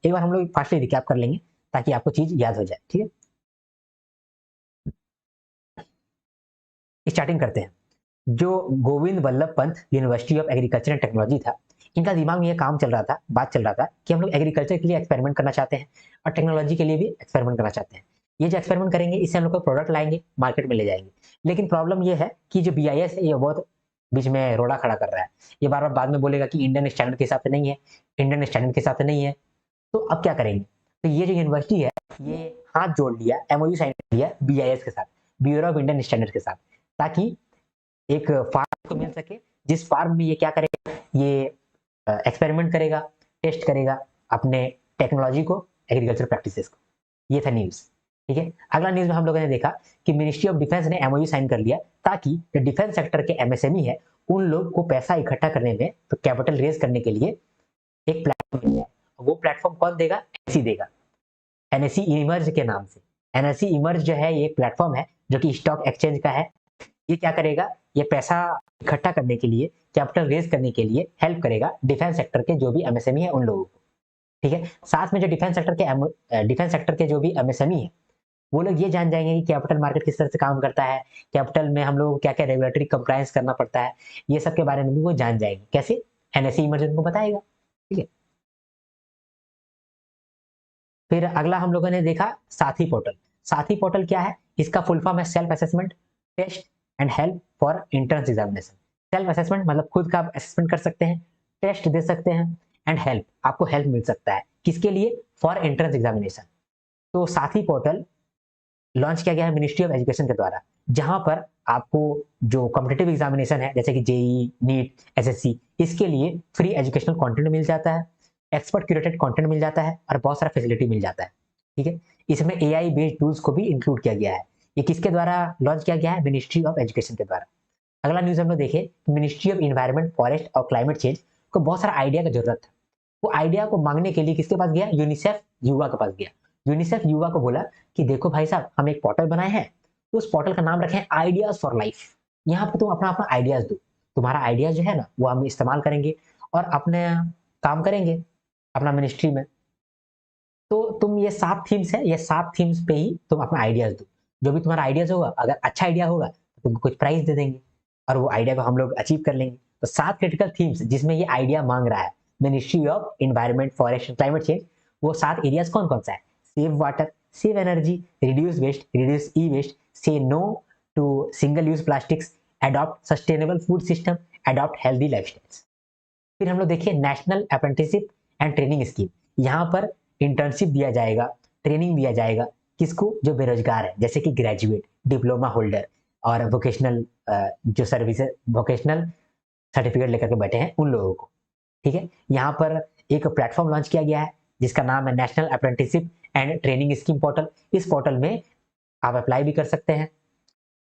एक बार हम लोग फास्टली रिकैप कर लेंगे ताकि आपको चीज याद हो जाए, ठीक है। स्टार्टिंग करते हैं। जो Govind Vallabh Pant university of agriculture and technology था, इनका दिमाग में ये काम चल रहा था, बात चल रहा था कि हम लोग एग्रीकल्चर के लिए एक्सपेरिमेंट करना चाहते हैं और टेक्नोलॉजी के लिए भी एक्सपेरिमेंट करना चाहते हैं। ये जो एक्सपेरिमेंट करेंगे इससे हम लोग को प्रोडक्ट लाएंगे, मार्केट में ले जाएंगे। लेकिन प्रॉब्लम ये है कि जो BIS है ये बहुत बीच में रोड़ा खड़ा कर रहा है। ये बार बार बाद में बोलेगा कि इंडियन स्टैंडर्ड के हिसाब से नहीं है, इंडियन स्टैंडर्ड के हिसाब से नहीं है। तो अब क्या करेंगे? तो ये जो यूनिवर्सिटी है ये हाथ जोड़ लिया, MOU साइन कर लिया BIS के साथ, ब्यूरो ऑफ इंडियन स्टैंडर्ड के साथ, ताकि एक फार्म को मिल सके, जिस फार्म में ये क्या करेगा, ये एक्सपेरिमेंट करेगा, टेस्ट करेगा अपने टेक्नोलॉजी को, एग्रीकल्चर प्रैक्टिसेस को। ये था न्यूज, ठीक है। अगला न्यूज में हम लोगों ने देखा कि मिनिस्ट्री ऑफ डिफेंस ने MOU साइन कर लिया ताकि जो डिफेंस सेक्टर के MSME है उन लोग को पैसा इकट्ठा करने में, तो कैपिटल रेज करने के लिए एक प्लेटफॉर्म मिल जाए। वो प्लेटफॉर्म कौन देगा? NSE देगा, NSE इमर्ज के नाम से। NSE इमर्ज जो है ये एक प्लेटफॉर्म है जो कि स्टॉक एक्सचेंज का है। ये क्या करेगा? ये पैसा इकट्ठा करने के लिए, कैपिटल रेज करने के लिए हेल्प करेगा डिफेंस सेक्टर के जो भी MSME है उन लोगों को, ठीक है। साथ में जो डिफेंस सेक्टर के जो भी MSME है वो लोग ये जान जाएंगे कि कैपिटल मार्केट किस तरह से काम करता है, कैपिटल में हम लोग को क्या क्या रेगुलेटरी कंप्लायंस करना पड़ता है, ये सब के बारे में भी वो जान जाएंगे। कैसे? NSE इमर्ज उनको बताएगा, ठीक है। फिर अगला हम लोगों ने देखा साथी पोर्टल। साथी पोर्टल क्या है? इसका फुल फॉर्म है self assessment, test and help for entrance examination. Self assessment मतलब खुद का असेसमेंट कर सकते हैं, टेस्ट दे सकते हैं, एंड हेल्प, आपको हेल्प मिल सकता है किसके लिए? For entrance examination. तो साथी पोर्टल लॉन्च किया गया है मिनिस्ट्री ऑफ एजुकेशन के द्वारा, जहां पर आपको जो कॉम्पिटेटिव एग्जामिनेशन है जैसे कि JEE, नीट, SSC, इसके लिए फ्री एजुकेशनल कंटेंट मिल जाता है, एक्सपर्ट क्यूरेटेड कंटेंट मिल जाता है और बहुत सारा फैसिलिटी मिल जाता है, ठीक है। इसमें AI बेस्ड टूल्स को भी इंक्लूड किया गया है। ये किसके द्वारा लॉन्च किया गया है? मिनिस्ट्री ऑफ एजुकेशन के द्वारा। अगला न्यूज हम लोग देखे, मिनिस्ट्री ऑफ इन्वायरमेंट, फॉरेस्ट और क्लाइमेट चेंज को बहुत सारा आइडिया की जरूरत है। वो आइडिया को मांगने के लिए किसके पास गया? यूनिसेफ युवा के पास गया। यूनिसेफ युवा को बोला कि देखो भाई साहब, हम एक पोर्टल बनाए हैं, उस पोर्टल का नाम रखे हैं आइडियाज फॉर लाइफ। यहाँ पर तुम अपना अपना आइडियाज दो, तुम्हारा आइडियाज जो है ना वो हम इस्तेमाल करेंगे और अपने काम करेंगे अपना मिनिस्ट्री में। तो तुम ये 7 थीम्स है, ये 7 थीम्स पे ही तुम अपना आइडियाज दो। जो भी तुम्हारा आइडियाज होगा, अगर अच्छा आइडिया होगा तो तुमको कुछ प्राइज दे देंगे और वो आइडिया को हम लोग अचीव कर लेंगे। तो 7 क्रिटिकल थीम्स जिसमें ये आइडिया मांग रहा है ministry of environment, forest and climate change, वो 7 एरियाज कौन कौन सा है? Save water, save energy, reduce waste, reduce e waste, say no to single use plastics, adopt sustainable food system, adopt healthy lifestyles. फिर हम लोग देखिए national apprenticeship and training scheme. यहाँ पर इंटर्नशिप दिया जाएगा, ट्रेनिंग दिया जाएगा, किसको? जो बेरोजगार है, जैसे कि ग्रेजुएट, डिप्लोमा होल्डर और वोकेशनल जो सर्विसेज, वोकेशनल सर्टिफिकेट लेकर के बैठे हैं उन लोगों को, ठीक है। यहाँ पर एक प्लेटफॉर्म लॉन्च किया गया है जिसका नाम है national apprenticeship and training scheme portal. इस पोर्टल में आप अप्लाई भी कर सकते हैं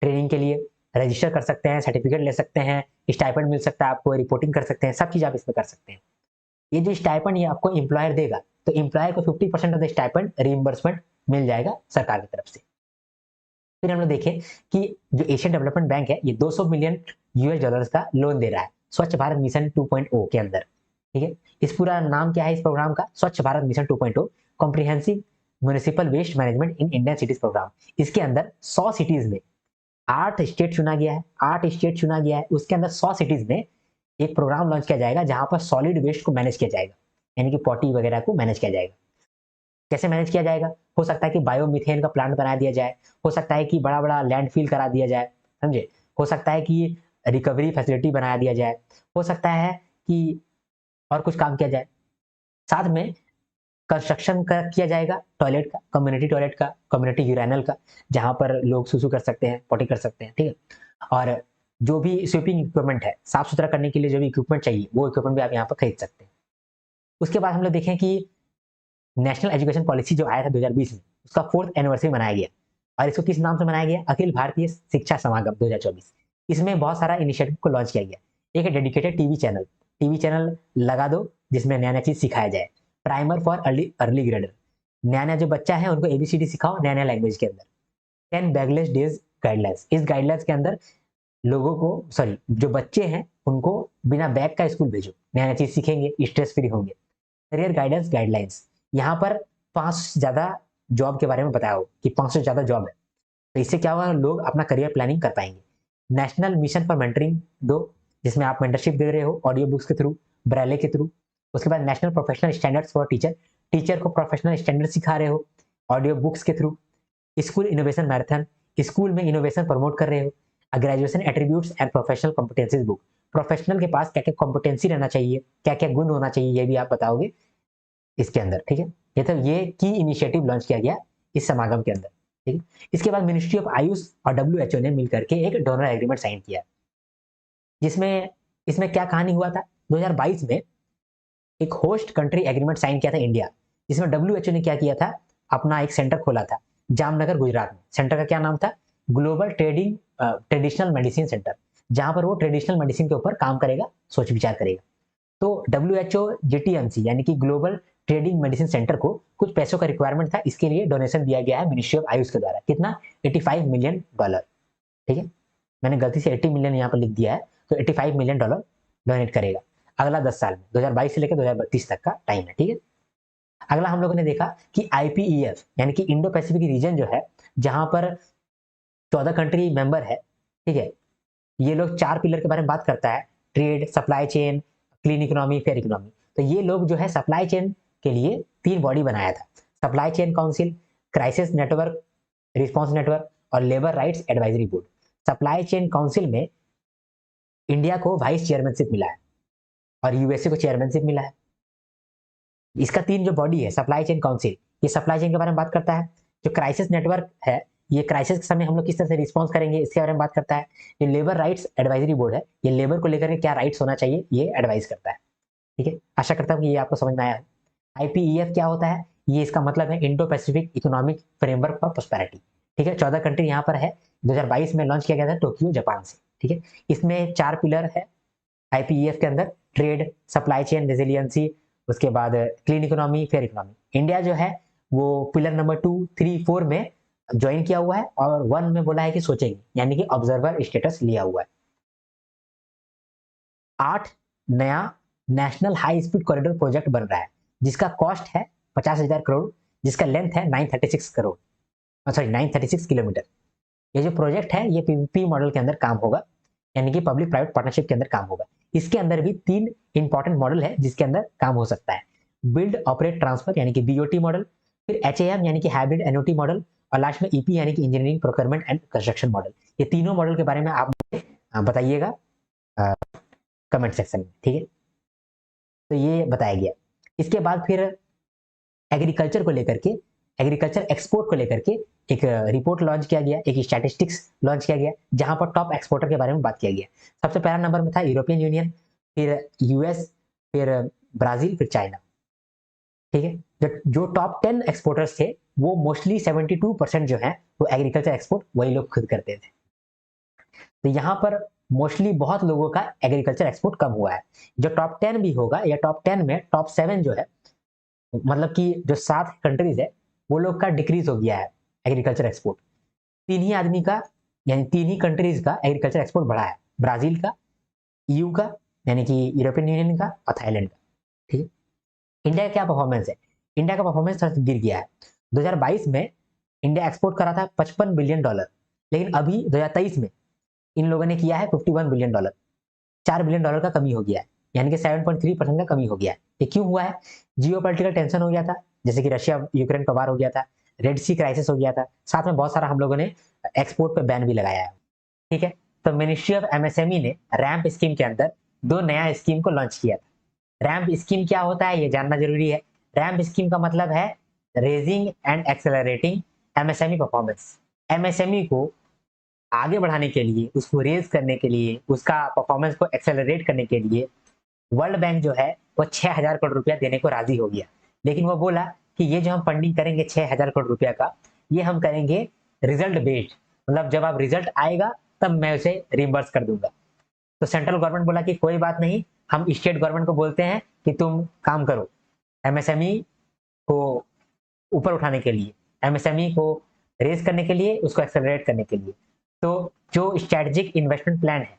ट्रेनिंग के लिए, रजिस्टर कर सकते हैं, सर्टिफिकेट ले सकते हैं, स्टाइपेंड मिल सकता है आपको, रिपोर्टिंग कर सकते हैं, सब चीज आप इसमें कर सकते हैं। ये जो स्टाइपेंड ये आपको एम्प्लॉयर देगा, तो एम्प्लॉयर को 50% ऑफ द स्टाइपेंड रीइंबर्समेंट मिल जाएगा सरकार की तरफ से। फिर हम लोग देखें कि जो एशियन डेवलपमेंट बैंक है ये 200 मिलियन US डॉलर्स का लोन दे रहा है स्वच्छ भारत मिशन 2.0 के अंदर, ठीक है। इस पूरा नाम क्या है इस प्रोग्राम का? Swachh Bharat mission 2.0 comprehensive municipal waste management in Indian cities programme. इसके अंदर 100 सिटीज में 8 स्टेट चुना गया है, 8 स्टेट चुना गया है, उसके अंदर 100 सिटीज में एक प्रोग्राम लॉन्च किया जाएगा जहां पर सॉलिड वेस्ट को मैनेज किया जाएगा, यानी कि पॉटी वगैरह को मैनेज किया जाएगा। कैसे मैनेज किया जाएगा? हो सकता है कि बायोमीथेन का प्लांट बना दिया जाए, हो सकता है कि बड़ा बड़ा लैंडफिल करा दिया जाए, समझे, हो सकता है कि रिकवरी फैसिलिटी बना दिया जाए, हो सकता है कि और कुछ काम किया जाए। साथ में कंस्ट्रक्शन का किया जाएगा टॉयलेट का, कम्युनिटी टॉयलेट का, कम्युनिटी यूरिनल का, जहां पर लोग सुसु कर सकते हैं, पॉटी कर सकते हैं, ठीक है। और जो भी स्वीपिंग इक्विपमेंट है, साफ सुथरा करने के लिए जो भी इक्विपमेंट चाहिए वो इक्विपमेंट भी आप यहाँ पर खरीद सकते हैं। उसके बाद हम लोग देखें कि नेशनल एजुकेशन पॉलिसी जो आया था 2020 में, उसका 4th एनिवर्सरी मनाया गया। और इसको किस नाम से मनाया गया? अखिल भारतीय शिक्षा समागम 2024। इसमें बहुत सारा इनिशिएटिव को लॉन्च किया गया। एक है डेडिकेटेड टीवी चैनल लगा दो जिसमें नया नया चीज सिखाया जाए। प्राइमर फॉर अर्ली ग्रेडर, नया नया जो बच्चा है उनको ABCD सिखाओ नया नया लैंग्वेज के अंदर। 10 बैगलेस डेज गाइडलाइंस, इस गाइडलाइंस के अंदर लोगों को, सॉरी, जो बच्चे हैं उनको बिना बैग का स्कूल भेजो, नया नया चीज सीखेंगे, स्ट्रेस फ्री होंगे। करियर गाइडेंस गाइडलाइंस, यहाँ पर 500 से ज्यादा जॉब के बारे में बताया हो कि 500 से ज्यादा जॉब है, तो इससे क्या होगा, लोग अपना करियर प्लानिंग कर पाएंगे। नेशनल मिशन फॉर मेंटरिंग दो, जिसमें आप मेंटरशिप दे रहे हो ऑडियो बुक्स के थ्रू, ब्रेले के थ्रू। उसके बाद national professional standards for teacher, teacher को प्रोफेशनल स्टैंडर्ड सिखा रहे हो ऑडियो बुक्स के through. School innovation marathon, school में इनोवेशन प्रमोट कर रहे हो। Graduation attributes and professional competencies book, professional के पास क्या क्या कॉम्पिटेंसी रहना चाहिए, क्या क्या गुण होना चाहिए, ये भी आप बताओगे इसके अंदर, ठीक है। ये तो ये की इनिशिएटिव लॉन्च किया गया इस समागम के अंदर, ठीक है। इसके बाद मिनिस्ट्री ऑफ आयुष और डब्ल्यूएचओ ने मिलकर के एक डोनर एग्रीमेंट साइन किया, जिसमें इसमें क्या कहानी हुआ था, 2022 में एक होस्ट कंट्री एग्रीमेंट साइन किया था इंडिया, जिसमें डब्ल्यूएचओ ने क्या किया था, अपना एक सेंटर खोला था जामनगर गुजरात में। सेंटर का क्या नाम था, ग्लोबल ट्रेडिशनल मेडिसिन सेंटर, जहां पर वो ट्रेडिशनल मेडिसिन के ऊपर काम करेगा, सोच विचार करेगा। तो डब्ल्यूएचओ जीटीएमसी यानी कि ग्लोबल ट्रेडिंग मेडिसिन सेंटर को कुछ पैसों का रिक्वायरमेंट था, इसके लिए डोनेशन दिया गया है मिनिस्ट्री ऑफ आयुष के द्वारा। कितना, $85 मिलियन, ठीक है। मैंने गलती से 80 मिलियन यहाँ पर लिख दिया है, तो $85 मिलियन डोनेट करेगा अगला 10 साल में, 2022 से लेकर 2032 तक का टाइम है, ठीक है। अगला हम लोगों ने देखा कि आईपीईएफ यानी कि इंडो पैसिफिक रीजन जो है, जहां पर 14 कंट्री मेंबर है, ठीक है। ये लोग 4 पिलर के बारे में बात करता है, trade, supply chain, clean economy, fair economy. तो ये लोग जो है सप्लाई चेन के लिए 3 बॉडी बनाया था, supply chain council, crisis network response network और labour rights advisory board. Supply chain council में इंडिया को वाइस चेयरमैनशिप मिला है और यूएसए को चेयरमैनशिप मिला है। इसका 3 जो बॉडी है, सप्लाई चेन काउंसिल, ये सप्लाई चेन के बारे में बात करता है। जो क्राइसिस नेटवर्क है, ये क्राइसिस के समय हम लोग किस तरह से रिस्पॉन्स करेंगे, इसके बारे में बात करता है। ये लेबर राइट्स एडवाइजरी बोर्ड है, ये लेबर को लेकर के क्या राइट्स होना चाहिए, ये एडवाइस करता है, ठीक है। आशा करता हूँ कि ये आपको समझ में आया है। आईपीईएफ क्या होता है, ये इसका मतलब है Indo Pacific economic framework for prosperity, ठीक है। 14 कंट्री यहाँ पर है, 2022 में लॉन्च किया गया था टोक्यो जापान से, ठीक है। इसमें 4 पिलर है आईपीईएफ के अंदर, ट्रेड, सप्लाई चेन, रेजिलियंसी, उसके बाद clean economy, fair economy. India जो है वो पिलर नंबर 2, 3, 4 में ज्वाइन किया हुआ है और 1 में बोला है कि सोचेंगे, यानी कि ऑब्जर्वर स्टेटस लिया हुआ है। 8 नया national high speed corridor project बन रहा है, जिसका कॉस्ट है 50,000 करोड़, जिसका लेंथ है 936 करोड़, सॉरी 936 किलोमीटर। ये जो प्रोजेक्ट है ये पीपीपी मॉडल के अंदर काम होगा, यानी कि पब्लिक प्राइवेट पार्टनरशिप के अंदर काम होगा। इसके अंदर भी 3 इंपॉर्टेंट मॉडल है जिसके अंदर काम हो सकता है, बिल्ड ऑपरेट ट्रांसफर यानी कि बीओटी मॉडल, फिर एचएएम यानी कि हाइब्रिड एनओटी मॉडल, और लास्ट में ईपी यानी कि engineering procurement and construction model. ये तीनों मॉडल के बारे में आप बताइएगा कमेंट सेक्शन में, ठीक है। तो ये बताया गया। इसके बाद फिर एग्रीकल्चर को लेकर के, एग्रीकल्चर एक्सपोर्ट को लेकर के एक रिपोर्ट लॉन्च किया गया, एक स्टैटिस्टिक्स लॉन्च किया गया, जहां पर टॉप एक्सपोर्टर के बारे में बात किया गया। सबसे पहला नंबर में था यूरोपियन यूनियन, फिर यूएस, फिर ब्राजील, फिर चाइना, ठीक है। जो टॉप 10 एक्सपोर्टर्स थे वो मोस्टली 72% जो है वो एग्रीकल्चर एक्सपोर्ट वही लोग खुद करते थे। तो यहाँ पर मोस्टली बहुत लोगों का एग्रीकल्चर एक्सपोर्ट कम हुआ है। जो टॉप 10 भी होगा या टॉप 10 में टॉप 7 जो है, मतलब कि जो 7 कंट्रीज है वो लोग का डिक्रीज हो गया है एग्रीकल्चर एक्सपोर्ट। 3 ही आदमी का, यानी 3 ही कंट्रीज का एग्रीकल्चर एक्सपोर्ट बढ़ा है, ब्राजील का, ईयू का यानी कि यूरोपियन यूनियन का, और थाईलैंड का, ठीक है। इंडिया का क्या परफॉर्मेंस है, इंडिया का परफॉर्मेंस थोड़ा गिर गया है। 2022 में इंडिया एक्सपोर्ट करा था $55 बिलियन, लेकिन अभी 2023 में इन लोगों ने किया है $51 बिलियन, $4 बिलियन का कमी हो गया है, यानी कि 7.3% का कमी हो गया है। ये क्यों हुआ है, जियोपॉलिटिकल टेंशन हो गया था, जैसे कि रशिया यूक्रेन का वार हो गया था, रेड सी क्राइसिस हो गया था, साथ में बहुत सारा हम लोगों ने एक्सपोर्ट पे बैन भी लगाया है, ठीक है। तो मिनिस्ट्री ऑफ एमएसएमई ने रैम्प स्कीम के अंदर 2 नया स्कीम को लॉन्च किया था। रैम्प स्कीम क्या होता है ये जानना जरूरी है। रैम्प स्कीम का मतलब है raising and accelerating MSME performance. MSME को आगे बढ़ाने के लिए, उसको रेज करने के लिए, उसका परफॉर्मेंस को एक्सेलरेट करने के लिए वर्ल्ड बैंक जो है वो 6,000 करोड़ रुपया देने को राजी हो गया। लेकिन वो बोला कि ये जो हम फंडिंग करेंगे 6,000 करोड़ रुपया का, ये हम करेंगे रिजल्ट बेस्ड, मतलब जब आप रिजल्ट आएगा तब मैं उसे रिम्बर्स कर दूंगा। तो सेंट्रल गवर्नमेंट बोला कि कोई बात नहीं, हम स्टेट गवर्नमेंट को बोलते हैं कि तुम काम करो एमएसएमई को ऊपर उठाने के लिए, एमएसएमई को रेज करने के लिए, उसको एक्सेलरेट करने के लिए। तो जो स्ट्रेटेजिक इन्वेस्टमेंट प्लान है,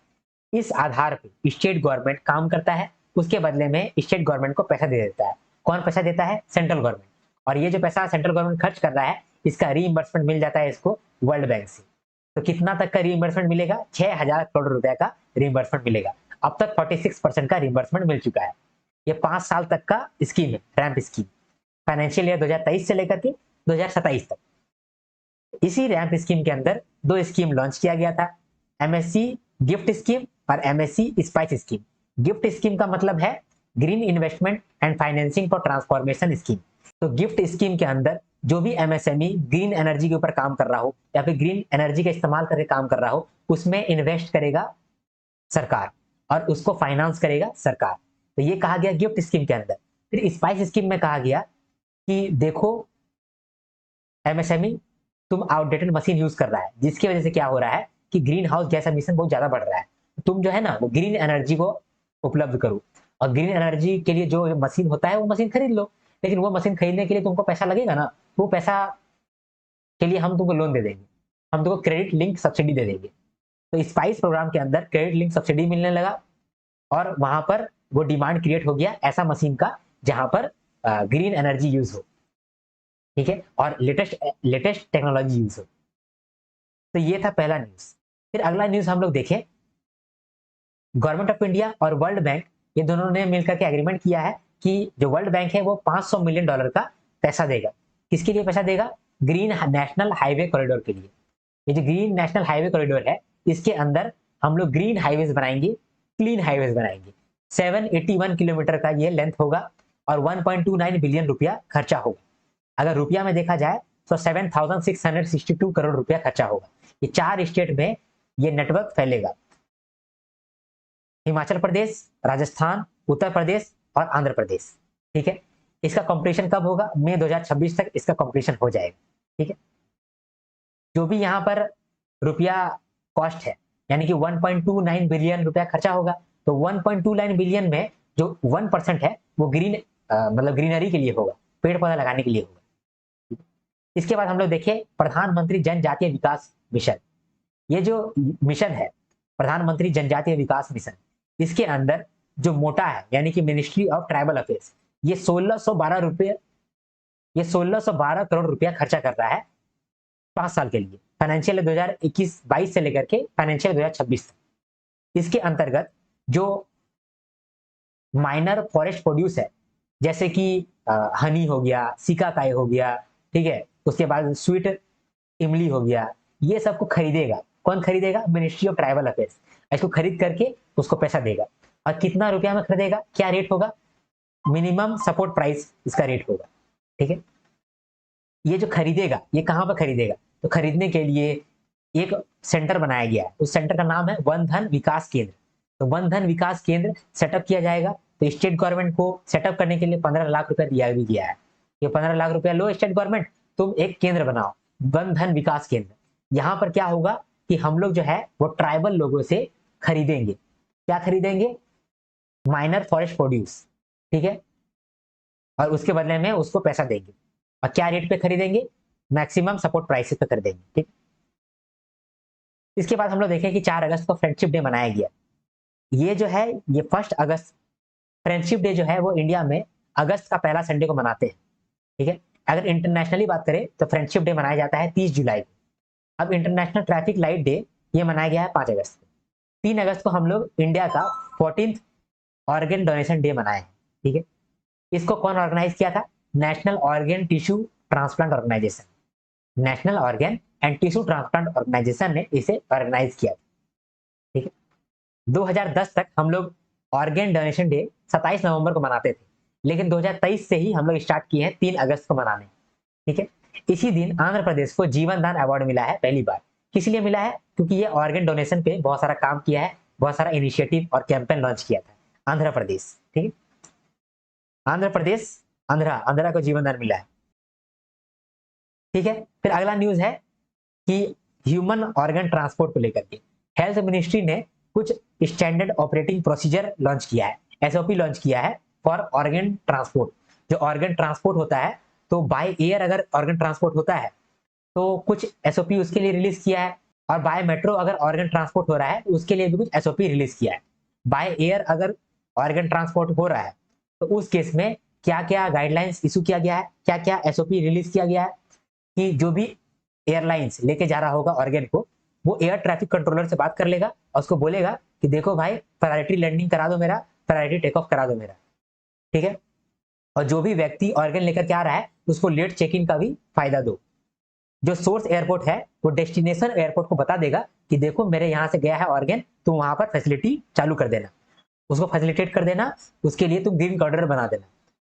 इस आधार पे स्टेट गवर्नमेंट काम करता है, उसके बदले में स्टेट गवर्नमेंट को पैसा दे देता है। कौन पैसा देता है, सेंट्रल गवर्नमेंट। और ये जो पैसा सेंट्रल गवर्नमेंट खर्च कर रहा है इसका रीइंबर्समेंट मिल जाता है इसको वर्ल्ड बैंक से। तो कितना तक का रीइंबर्समेंट मिलेगा? 6,000 करोड़ रुपए का रीइंबर्समेंट मिलेगा। अब तक 46% का रीइंबर्समेंट मिल चुका है। ये 5 साल तक का स्कीम है, रैंप स्कीम, फाइनेंशियल ईयर 2023 से लेकर के 2027 तक। इसी रैंप स्कीम के अंदर 2 स्कीम लॉन्च किया गया था, एमएससी गिफ्ट स्कीम और MSc spice scheme. Gift scheme का मतलब है green investment and financing for transformation scheme. तो गिफ्ट स्कीम के अंदर जो भी एमएसएमई ग्रीन एनर्जी के ऊपर काम कर रहा हो या फिर ग्रीन एनर्जी का इस्तेमाल करके काम कर रहा हो उसमें इन्वेस्ट करेगा सरकार और उसको फाइनेंस करेगा सरकार। तो ये कहा गया गिफ्ट स्कीम के अंदर। फिर स्पाइस स्कीम में कहा गया कि देखो एमएसएमई तुम आउटडेटेड मशीन यूज कर रहा है जिसकी वजह से क्या हो रहा है कि ग्रीन हाउस गैस एमिशन बहुत ज्यादा बढ़ रहा है। तुम जो है ना वो ग्रीन एनर्जी को उपलब्ध करो और ग्रीन एनर्जी के लिए जो मशीन होता है वो मशीन खरीद लो। लेकिन वो मशीन खरीदने के लिए तुमको पैसा लगेगा ना, वो पैसा के लिए हम तुमको लोन दे देंगे, हम तुमको क्रेडिट लिंक सब्सिडी दे देंगे। तो स्पाइस प्रोग्राम के अंदर क्रेडिट लिंक सब्सिडी मिलने लगा और वहां पर वो डिमांड क्रिएट हो गया ऐसा मशीन का जहां पर ग्रीन एनर्जी यूज हो, ठीक है, और लेटेस्ट टेक्नोलॉजी यूज हो। तो ये था पहला न्यूज। फिर अगला न्यूज हम लोग देखें, गवर्नमेंट ऑफ इंडिया और वर्ल्ड बैंक ये दोनों ने मिलकर के एग्रीमेंट किया है कि जो वर्ल्ड बैंक है वो $500 मिलियन का पैसा देगा। किसके लिए पैसा देगा? ग्रीन नेशनल हाईवे कॉरिडोर के लिए। ये जो ग्रीन नेशनल हाईवे कॉरिडोर है इसके अंदर हम लोग ग्रीन हाईवेज बनाएंगे, क्लीन हाईवेज बनाएंगे। 781 किलोमीटर का ये लेंथ होगा और 1.29 बिलियन रुपया खर्चा होगा। अगर रुपया में देखा जाए तो 7,662 करोड़ रुपया खर्चा होगा। ये 4 स्टेट में ये नेटवर्क फैलेगा, हिमाचल प्रदेश, राजस्थान, उत्तर प्रदेश और आंध्र प्रदेश, ठीक है। इसका कंप्लीशन कब होगा? मई 2026 तक इसका कंप्लीशन हो जाएगा, ठीक है। जो भी यहाँ पर रुपया कॉस्ट है यानी कि 1.29 बिलियन रुपया खर्चा होगा, तो 1.29 बिलियन में जो 1% है वो ग्रीन मतलब ग्रीनरी के लिए होगा, पेड़ पौधा लगाने के लिए होगा। इसके बाद हम लोग देखें प्रधानमंत्री जनजातीय विकास मिशन। ये जो मिशन है प्रधानमंत्री जनजातीय विकास मिशन, इसके अंदर जो मोटा है यानी कि मिनिस्ट्री ऑफ ट्राइबल अफेयर्स, ये 1612 करोड़ रुपया खर्चा कर रहा है 5 साल के लिए, फाइनेंशियल 2021-22 से लेकर के फाइनेंशियल 2026 तक। इसके अंतर्गत जो माइनर फॉरेस्ट प्रोड्यूस है जैसे कि हनी हो गया, सिकाकाई हो गया, ठीक है, उसके बाद स्वीट इमली हो गया, ये सबको खरीदेगा। कौन खरीदेगा? Ministry of tribal affairs. इसको खरीद करके उसको पैसा देगा। और कितना रुपया में खरीदेगा? क्या रेट होगा? मिनिमम सपोर्ट प्राइस इसका रेट होगा, ठीक है। ये जो खरीदेगा ये कहां पर खरीदेगा? तो खरीदने के लिए एक सेंटर बनाया गया है, उस सेंटर का नाम है वन धन विकास केंद्र। तो वन धन विकास केंद्र सेटअप किया जाएगा। तो स्टेट गवर्नमेंट को सेटअप करने के लिए 15 लाख रुपया दिया भी गया है। ये 15 लाख रुपया लो स्टेट गवर्नमेंट, तुम एक केंद्र बनाओ, वन धन विकास केंद्र। यहाँ पर क्या होगा कि हम लोग जो है वो ट्राइबल लोगों से खरीदेंगे। क्या खरीदेंगे? माइनर फॉरेस्ट प्रोड्यूस, ठीक है, और उसके बदले में उसको पैसा देंगे। और क्या रेट पे खरीदेंगे? मैक्सिमम सपोर्ट प्राइसेस पे खरीदेंगे, ठीक। इसके बाद हम लोग देखें कि 4 अगस्त को फ्रेंडशिप डे मनाया गया। ये जो है ये 1 अगस्त फ्रेंडशिप डे जो है वो इंडिया में अगस्त का पहला संडे को मनाते हैं, ठीक है। अगर इंटरनेशनली बात करें तो फ्रेंडशिप डे मनाया जाता है 30 जुलाई को। अब इंटरनेशनल ट्रैफिक लाइट डे ये मनाया गया है 5 अगस्त को। 3 अगस्त को हम लोग इंडिया का 14th ऑर्गन डोनेशन डे मनाए हैं, ठीक है। इसको कौन ऑर्गेनाइज किया था? National organ tissue transplant organisation, national organ and tissue transplant organisation ने इसे ऑर्गेनाइज किया, ठीक है। 2010 तक हम लोग ऑर्गन डोनेशन डे 27 नवंबर को मनाते थे, लेकिन 2023 से ही हम लोग स्टार्ट किए हैं 3 अगस्त को मनाने, ठीक है। इसी दिन आंध्र प्रदेश को जीवन दान अवार्ड मिला है पहली बार। किस लिए मिला है? क्योंकि ये ऑर्गन डोनेशन पे बहुत सारा काम किया है, बहुत सारा इनिशिएटिव और कैंपेन लॉन्च किया था आंध्र प्रदेश, ठीक है। आंध्र प्रदेश, आंध्रा को जीवन दान मिला है, ठीक है। फिर अगला न्यूज है कि ह्यूमन ऑर्गन ट्रांसपोर्ट को लेकर के हेल्थ मिनिस्ट्री ने कुछ स्टैंडर्ड ऑपरेटिंग प्रोसीजर लॉन्च किया है, एसओपी लॉन्च किया है फॉर ऑर्गन ट्रांसपोर्ट। जो ऑर्गन ट्रांसपोर्ट होता है तो बाय एयर अगर ऑर्गन ट्रांसपोर्ट होता है तो कुछ एसओपी उसके लिए रिलीज किया है, और बाय मेट्रो अगर ऑर्गन ट्रांसपोर्ट हो रहा है तो उसके लिए भी कुछ एसओपी रिलीज किया है। बाय एयर अगर ऑर्गन ट्रांसपोर्ट हो रहा है तो उस केस में क्या क्या गाइडलाइंस इशू किया गया है, क्या क्या एसओपी रिलीज किया गया है कि जो भी एयरलाइंस लेके जा रहा होगा ऑर्गेन को, वो एयर ट्रैफिक कंट्रोलर से बात कर लेगा और उसको बोलेगा कि देखो भाई प्रायोरिटी लैंडिंग करा दो मेरा, प्रायोरिटी टेक ऑफ करा दो मेरा, ठीक है। और जो भी व्यक्ति ऑर्गन लेकर के आ रहा है उसको लेट चेक इन का भी फायदा दो। जो सोर्स एयरपोर्ट है वो डेस्टिनेशन एयरपोर्ट को बता देगा कि देखो मेरे यहाँ से गया है ऑर्गन, तुम वहां पर फैसिलिटी चालू कर देना, उसको फैसिलिटेट कर देना, उसके लिए तुम ग्रीन कॉरिडोर बना देना।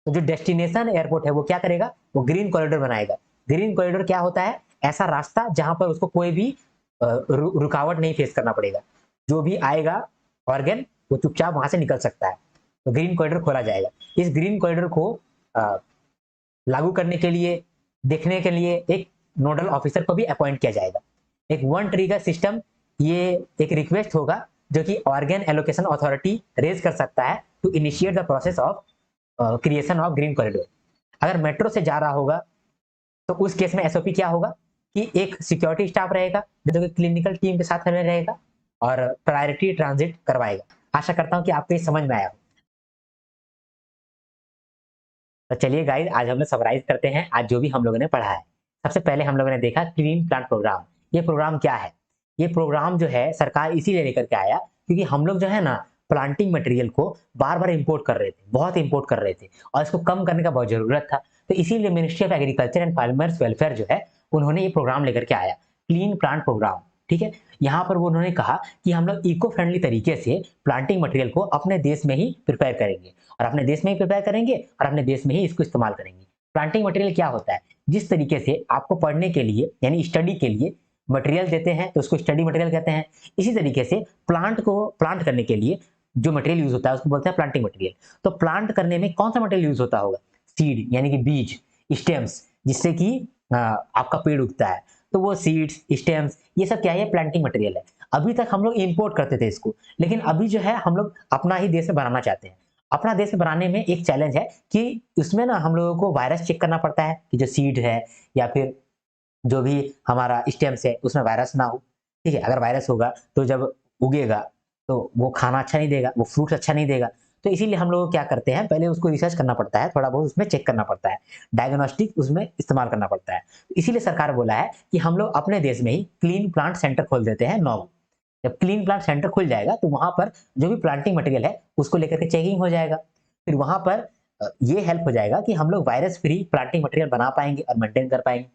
तो जो डेस्टिनेशन एयरपोर्ट है वो क्या करेगा, वो ग्रीन कॉरिडोर बनाएगा। ग्रीन कॉरिडोर क्या होता है, ऐसा रास्ता जहां पर उसको कोई भी रुकावट नहीं फेस करना पड़ेगा, जो भी आएगा ऑर्गन वो चुपचाप वहां से निकल सकता है। तो ग्रीन कॉरिडोर खोला जाएगा। इस ग्रीन कॉरिडोर को लागू करने के लिए, देखने के लिए एक नोडल ऑफिसर को भी अपॉइंट किया जाएगा। एक वन ट्रिगर सिस्टम, ये एक रिक्वेस्ट होगा जो कि ऑर्गन एलोकेशन अथॉरिटी रेज कर सकता है to initiate the process of creation of green corridor. अगर मेट्रो से जा रहा होगा तो उस केस में एसओपी क्या होगा कि एक सिक्योरिटी स्टाफ रहेगा जो कि क्लिनिकल टीम के साथ में रहेगा और प्रायोरिटी ट्रांजिट करवाएगा। आशा करता हूं कि आपको ये समझ में आया हो। तो चलिए गाइस, आज हम लोग समराइज करते हैं आज जो भी हम लोगों ने पढ़ा है। सबसे पहले हम लोगों ने देखा क्लीन प्लांट प्रोग्राम। ये प्रोग्राम क्या है, ये प्रोग्राम जो है सरकार इसीलिए लेकर के आया क्योंकि हम लोग जो है ना प्लांटिंग मटेरियल को बार बार इंपोर्ट कर रहे थे, बहुत इंपोर्ट कर रहे थे और इसको कम करने का बहुत जरूरत था। तो इसीलिए ministry of agriculture and farmers welfare जो है उन्होंने ये प्रोग्राम लेकर के आया, क्लीन प्लांट प्रोग्राम। ठीक है, यहाँ पर वो उन्होंने कहा कि हम लोग इको फ्रेंडली तरीके से प्लांटिंग मटेरियल को अपने देश में ही प्रिपेयर करेंगे और अपने देश में ही प्रिपेयर करेंगे और अपने देश में ही इसको इस्तेमाल करेंगे। प्लांटिंग मटेरियल क्या होता है, जिस तरीके से आपको पढ़ने के लिए यानी स्टडी के लिए मटेरियल देते हैं तो उसको स्टडी मटेरियल कहते हैं, इसी तरीके से प्लांट को प्लांट करने के लिए जो मटेरियल यूज होता है उसको बोलते हैं प्लांटिंग मटेरियल। तो प्लांट करने में कौन सा मटेरियल यूज होता होगा, सीड यानी कि बीज, स्टेम्स जिससे कि आपका पेड़ उगता है, तो वो सीड्स स्टेम्स ये सब क्या है, प्लांटिंग मटेरियल है। अभी तक हम लोग इंपोर्ट करते थे इसको, लेकिन अभी जो है हम लोग अपना ही देश में बनाना चाहते हैं। अपना देश में बनाने में एक चैलेंज है कि उसमें ना हम लोगों को वायरस चेक करना पड़ता है कि जो सीड है या फिर जो भी हमारा स्टेम्स है उसमें वायरस ना हो। ठीक है, अगर वायरस होगा तो जब उगेगा तो वो खाना अच्छा नहीं देगा, वो फ्रूट अच्छा नहीं देगा। तो इसीलिए हम लोग क्या करते हैं, पहले उसको रिसर्च करना पड़ता है, थोड़ा बहुत उसमें चेक करना पड़ता है, डायग्नोस्टिक उसमें इस्तेमाल करना पड़ता है। इसीलिए सरकार बोला है कि हम लोग अपने देश में ही क्लीन प्लांट सेंटर खोल देते हैं 9। जब क्लीन प्लांट सेंटर खुल जाएगा तो वहां पर जो भी प्लांटिंग मटेरियल है उसको लेकर के चेकिंग हो जाएगा। फिर वहां पर ये हेल्प हो जाएगा कि हम लोग वायरस फ्री प्लांटिंग मटेरियल बना पाएंगे और मेंटेन कर पाएंगे।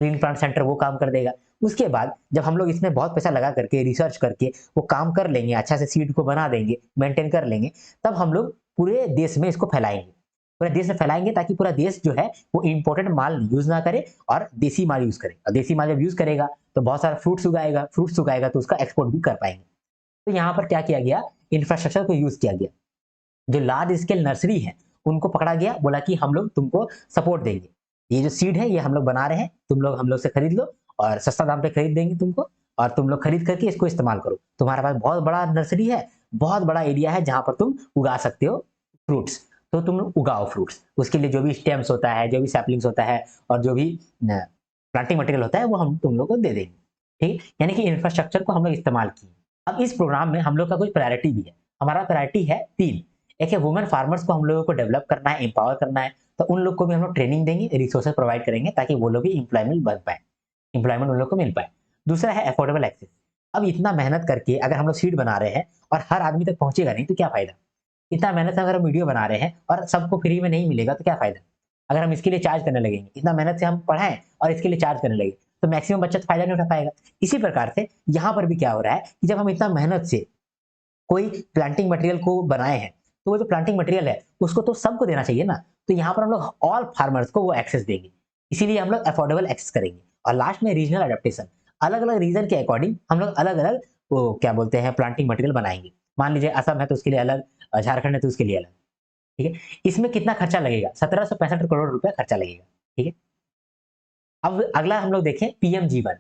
ग्रीन प्लांट सेंटर वो काम कर देगा। उसके बाद जब हम लोग इसमें बहुत पैसा लगा करके रिसर्च करके वो काम कर लेंगे, अच्छा से सीड को बना देंगे, मेंटेन कर लेंगे, तब हम लोग पूरे देश में इसको फैलाएंगे, पूरे देश में फैलाएंगे ताकि पूरा देश जो है वो इंपोर्टेड माल यूज ना करे और देसी माल यूज करे। और देसी माल जब यूज करेगा तो बहुत सारा फ्रूट्स उगाएगा तो उसका एक्सपोर्ट भी कर पाएंगे। तो यहाँ पर क्या किया गया, इंफ्रास्ट्रक्चर को यूज किया गया। जो लार्ज स्केल नर्सरी है उनको पकड़ा गया, बोला कि हम लोग तुमको सपोर्ट देंगे, ये जो सीड है ये हम लोग बना रहे हैं, तुम लोग हम लोग से खरीद लो और सस्ता दाम पे खरीद देंगे तुमको, और तुम लोग खरीद करके इसको इस्तेमाल करो। तुम्हारे पास बहुत बड़ा नर्सरी है, बहुत बड़ा एरिया है जहां पर तुम उगा सकते हो फ्रूट्स, तो तुम उगाओ फ्रूट्स। उसके लिए जो भी स्टेम्स होता है, जो भी सैपलिंग्स होता है और जो भी प्लांटिंग मटेरियल होता है वो हम तुम लोग को दे देंगे। ठीक, यानी कि इंफ्रास्ट्रक्चर को हम लोग इस्तेमाल किए। अब इस प्रोग्राम में हम लोग का कुछ प्रायोरिटी भी है। हमारा प्रायोरिटी है 3। एक है वुमेन फार्मर्स को हम लोगों को डेवलप करना है, एम्पावर करना है, तो उन लोग को भी हम लोग ट्रेनिंग देंगे, रिसोर्सेज प्रोवाइड करेंगे ताकि वो लोग भी इंप्लॉयमेंट बन पाए, इंप्लॉयमेंट उन लोग को मिल पाए। दूसरा है अफोर्डेबल एक्सेस। अब इतना मेहनत करके अगर हम लोग सीड बना रहे हैं और हर आदमी तक पहुंचेगा नहीं तो क्या फायदा। इतना मेहनत से अगर हम वीडियो बना रहे हैं और सबको फ्री में नहीं मिलेगा तो क्या फायदा। अगर हम इसके लिए चार्ज करने लगेंगे, इतना मेहनत से हम पढ़ाएं और इसके लिए चार्ज करने लगे तो मैक्सिमम बच्चा फायदा नहीं उठा पाएगा। इसी प्रकार से यहाँ पर भी क्या हो रहा है कि जब हम इतना मेहनत से कोई प्लांटिंग मटेरियल को बनाए हैं तो वो जो प्लांटिंग मटेरियल है उसको तो सबको देना चाहिए ना। तो यहाँ पर हम लोग ऑल फार्मर्स को वो एक्सेस देंगे, इसीलिए हम लोग अफोर्डेबल एक्सेस करेंगे। और लास्ट में रीजनल अडेप्टेशन, अलग अलग रीजन के अकॉर्डिंग हम लोग अलग अलग वो क्या बोलते हैं प्लांटिंग मटेरियल बनाएंगे। मान लीजिए असम है तो उसके लिए अलग, झारखंड है तो उसके लिए अलग। ठीक है, इसमें कितना खर्चा लगेगा, 1765 करोड़ रुपया खर्चा लगेगा। ठीक है, अब अगला हम लोग देखें पीएम जीवन।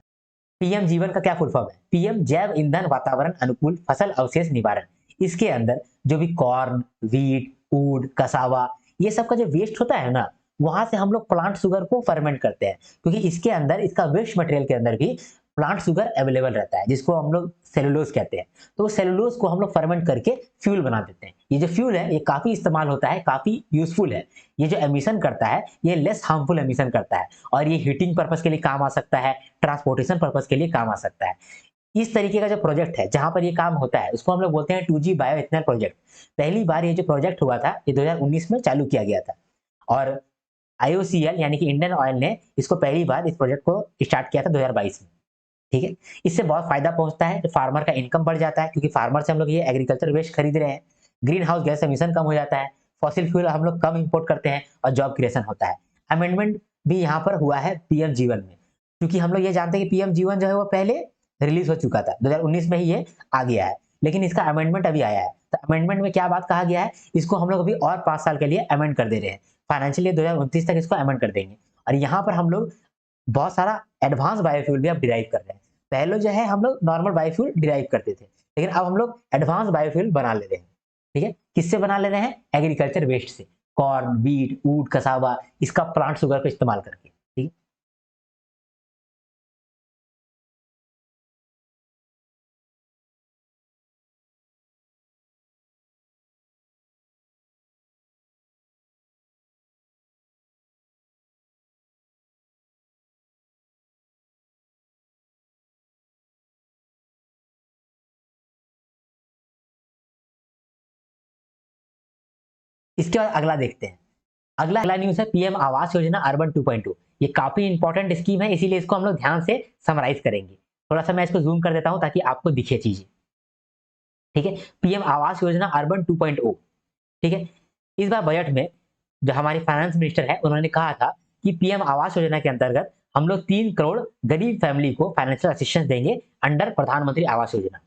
पीएम जीवन का क्या फुल फॉर्म है, पीएम जैव ईंधन वातावरण अनुकूल फसल अवशेष निवारण। इसके अंदर जो भी कॉर्न, वीट, ऊड, कसावा ये सब का जो वेस्ट होता है ना, वहां से हम लोग प्लांट शुगर को फर्मेंट करते हैं, क्योंकि इसके अंदर इसका वेस्ट मटेरियल के अंदर भी प्लांट शुगर अवेलेबल रहता है जिसको हम लोग सेलुलोज कहते हैं। तो सेलुलोज को हम लोग फर्मेंट करके फ्यूल बना देते हैं। ये जो फ्यूल है ये काफी इस्तेमाल होता है, काफी यूजफुल है। ये जो एमिशन करता है ये लेस हार्मफुल एमिशन करता है और ये हीटिंग पर्पस के लिए काम आ सकता है, ट्रांसपोर्टेशन पर्पस के लिए काम आ सकता है। इस तरीके का जो प्रोजेक्ट है जहां पर ये काम होता है उसको हम लोग बोलते हैं 2G बायो इथेनॉल प्रोजेक्ट। पहली बार ये जो प्रोजेक्ट हुआ था ये 2019 में चालू किया गया था और IOCL यानी कि इंडियन ऑयल ने इसको पहली बार इस प्रोजेक्ट को स्टार्ट किया था 2022 में। ठीक है, इससे बहुत फायदा पहुंचता है, तो फार्मर का इनकम बढ़ जाता है क्योंकि फार्मर से हम लोग ये एग्रीकल्चर वेस्ट खरीद रहे हैं, ग्रीन हाउस गैस एमिशन कम हो जाता है, फॉसिल फ्यूल हम लोग कम इंपोर्ट करते हैं और जॉब क्रिएशन होता है। अमेंडमेंट भी यहाँ पर हुआ है पीएम जीवन में, क्योंकि हम लोग ये जानते हैं कि पीएम जीवन जो है वो पहले रिलीज हो चुका था, 2019 में ही ये आ गया है, लेकिन इसका अमेंडमेंट अभी आया है। तो अमेंडमेंट में क्या बात कहा गया है, इसको हम लोग अभी और 5 साल के लिए अमेंड कर दे रहे हैं, फाइनेंशियल ईयर 2029 तक इसको अमेंड कर देंगे। और यहाँ पर हम लोग बहुत सारा एडवांस बायोफ्यूल भी अब डिराइव कर रहे हैं। पहले जो है हम लोग नॉर्मल बायोफ्यूल डिराइव करते थे, लेकिन अब हम लोग एडवांस बायोफ्यूल बना ले रहे हैं। ठीक है, किससे बना ले रहे हैं, एग्रीकल्चर वेस्ट से, कॉर्न, वीट, ऊट, कसावा, इसका प्लांट शुगर का इस्तेमाल करके। ठीक है, इसके बाद अगला देखते हैं। अगला न्यूज है पीएम आवास योजना अर्बन 2.0। ये काफी इंपॉर्टेंट स्कीम है, इसीलिए इसको हम लोग ध्यान से समराइज करेंगे। थोड़ा सा मैं इसको जूम कर देता हूं ताकि आपको दिखे चीजें। ठीक है, पीएम आवास योजना अर्बन 2.0। ठीक है, इस बार बजट में जो हमारे फाइनेंस मिनिस्टर है उन्होंने कहा था कि पीएम आवास योजना के अंतर्गत हम लोग 3 करोड़ गरीब फैमिली को फाइनेंशियल असिस्टेंस देंगे अंडर प्रधानमंत्री आवास योजना।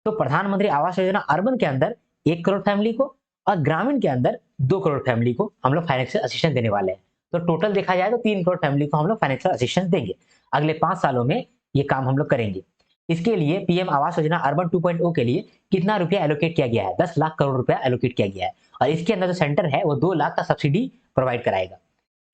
तो प्रधानमंत्री आवास योजना अर्बन के अंदर 1 करोड़ फैमिली को और ग्रामीण के अंदर 2 करोड़ फैमिली को हम लोग फाइनेंशियल असिस्टेंस देने वाले हैं। तो टोटल देखा जाए तो 3 करोड़ फैमिली को हम लोग फाइनेंशियल असिस्टेंस देंगे। अगले 5 सालों में ये काम हम लोग करेंगे। इसके लिए पीएम आवास योजना अर्बन 2.0 के लिए कितना रुपया एलोकेट किया गया है, 10 लाख करोड़ रुपया एलोकेट किया गया है और इसके अंदर जो सेंटर है वो 2 लाख का सब्सिडी प्रोवाइड कराएगा।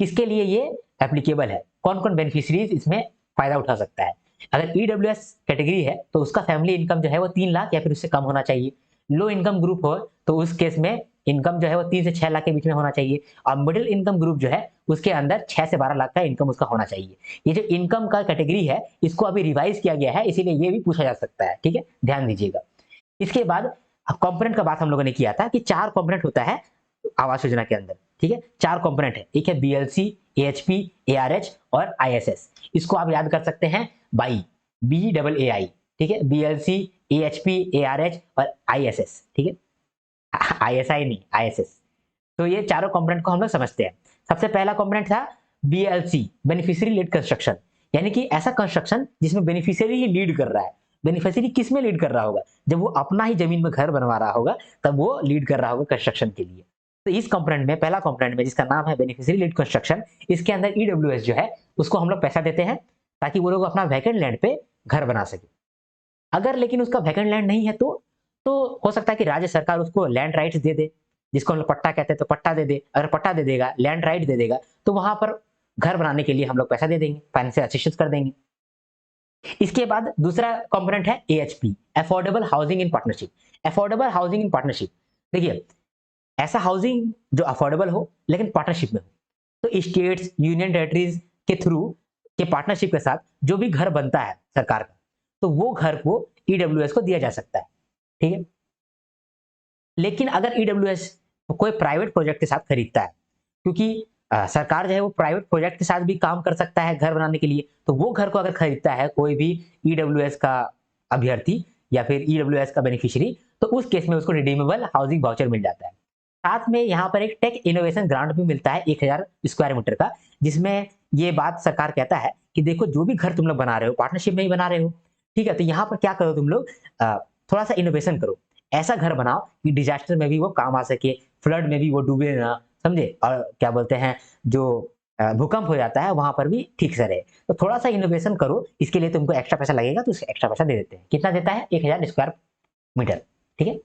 किसके लिए ये एप्लीकेबल है, कौन कौन बेनिफिशियरीज इसमें फायदा उठा सकता है। अगर ईडब्ल्यूएस कैटेगरी है तो उसका फैमिली इनकम जो है वो 3 लाख या फिर उससे कम होना चाहिए। लो इनकम ग्रुप हो तो उस केस में इनकम जो है वो 3 से 6 लाख के बीच में होना चाहिए और मिडिल इनकम ग्रुप जो है उसके अंदर 6 से 12 लाख का इनकम उसका होना चाहिए। ये जो इनकम का कैटेगरी है इसको अभी रिवाइज किया गया है, इसीलिए ये भी पूछा जा सकता है। ठीक है, ध्यान दीजिएगा। इसके बाद कंपोनेंट का बात हम लोगों ने किया था कि 4 कंपोनेंट होता है आवास योजना के अंदर। ठीक है, 4 कंपोनेंट है, एक है बीएलसी, एएचपी, एआरएच और आईएसएस। इसको आप याद कर सकते हैं बाई, BEEI। ठीक है, बीएलसी, एएचपी, एआरएच और आईएसएस। ठीक है, आईएसआई नहीं, आईएसएस। तो ये चारों कंपोनेंट को हम लोग समझते हैं। सबसे पहला कंपोनेंट था बीएलसी, बेनिफिशियरी लेड कंस्ट्रक्शन, यानी कि ऐसा कंस्ट्रक्शन जिसमें बेनिफिशियरी ही लीड कर रहा है। बेनिफिशियरी किस में लीड कर रहा होगा, जब वो अपना ही जमीन में घर बनवा रहा होगा तब वो लीड कर रहा होगा कंस्ट्रक्शन के लिए। तो इस कंपोनेंट में, पहला कंपोनेंट में जिसका नाम है बेनिफिशियरी लीड कंस्ट्रक्शन, इसके अंदर ईडब्ल्यूएस जो है उसको हम लोग पैसा देते हैं ताकि वो लोग अपना वैकेंट लैंड पे घर बना सके। अगर लेकिन उसका वैकेंट लैंड नहीं है तो हो सकता है कि राज्य सरकार उसको लैंड राइट्स दे दे, जिसको हम लोग पट्टा कहते हैं, तो पट्टा दे दे। अगर पट्टा दे देगा, लैंड राइट दे देगा, तो वहां पर घर बनाने के लिए हम लोग पैसा दे देंगे, फाइनेंशियल असिस्टेंस कर देंगे। इसके बाद दूसरा कंपोनेंट है AHP, affordable housing in partnership. Affordable housing in partnership, देखिए ऐसा हाउसिंग जो अफोर्डेबल हो लेकिन पार्टनरशिप में हो। तो स्टेट्स, यूनियन टेरिटरीज के थ्रू के पार्टनरशिप के साथ जो भी घर बनता है सरकार का, तो वो घर को ईडब्ल्यूएस को दिया जा सकता है। ठीक है, लेकिन अगर ईडब्ल्यूएस कोई प्राइवेट प्रोजेक्ट के साथ खरीदता है, क्योंकि सरकार जो है वो प्राइवेट प्रोजेक्ट के साथ भी काम कर सकता है घर बनाने के लिए, तो वो घर को अगर खरीदता है कोई भी ईडब्ल्यूएस का अभ्यर्थी या फिर ईडब्ल्यूएस का बेनिफिशियरी, तो उस केस में उसको रिडीमेबल हाउसिंग वाउचर मिल जाता है। साथ में यहाँ पर एक टेक इनोवेशन ग्रांट भी मिलता है 1000 स्क्वायर मीटर का, जिसमें ये बात सरकार कहता है कि देखो जो भी घर तुम लोग बना रहे हो पार्टनरशिप में ही बना रहे हो, ठीक है, तो यहाँ पर क्या करो तुम लोग, थोड़ा सा इनोवेशन करो, ऐसा घर बनाओ कि डिजास्टर में भी वो काम आ सके, फ्लड में भी वो डूबे ना, समझे, और क्या बोलते हैं जो भूकंप हो जाता है वहां पर भी ठीक से रहे। तो थोड़ा सा इनोवेशन करो, इसके लिए तुमको एक्स्ट्रा पैसा लगेगा, तो एक्स्ट्रा पैसा दे देते हैं। कितना देता है, 1000 स्क्वायर मीटर। ठीक है,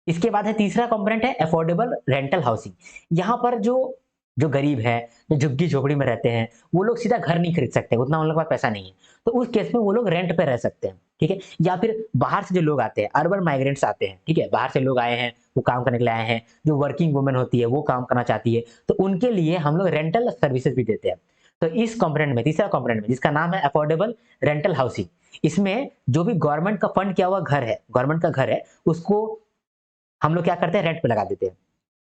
इसके बाद है तीसरा कंपोनेंट है अफोर्डेबल रेंटल हाउसिंग। यहाँ पर जो जो गरीब है, जो झुग्गी झोपड़ी में रहते हैं, वो लोग सीधा घर नहीं खरीद सकते, उतना उन लोगों के पास पैसा नहीं है। तो उस केस में वो लोग रेंट पे रह सकते हैं, ठीक है। या फिर बाहर से जो लोग आते हैं, अर्बन माइग्रेंट्स आते हैं, ठीक है, बाहर से लोग आए हैं, वो काम करने के लिए आए हैं, जो वर्किंग वुमन होती है वो काम करना चाहती है, तो उनके लिए हम लोग रेंटल सर्विसेज भी देते हैं। तो इस कंपोनेंट में, तीसरा कंपोनेंट में, जिसका नाम है अफोर्डेबल रेंटल हाउसिंग, इसमें जो भी गवर्नमेंट का फंड किया हुआ घर है, गवर्नमेंट का घर है, उसको हम लोग क्या करते हैं, रेंट पे लगा देते हैं।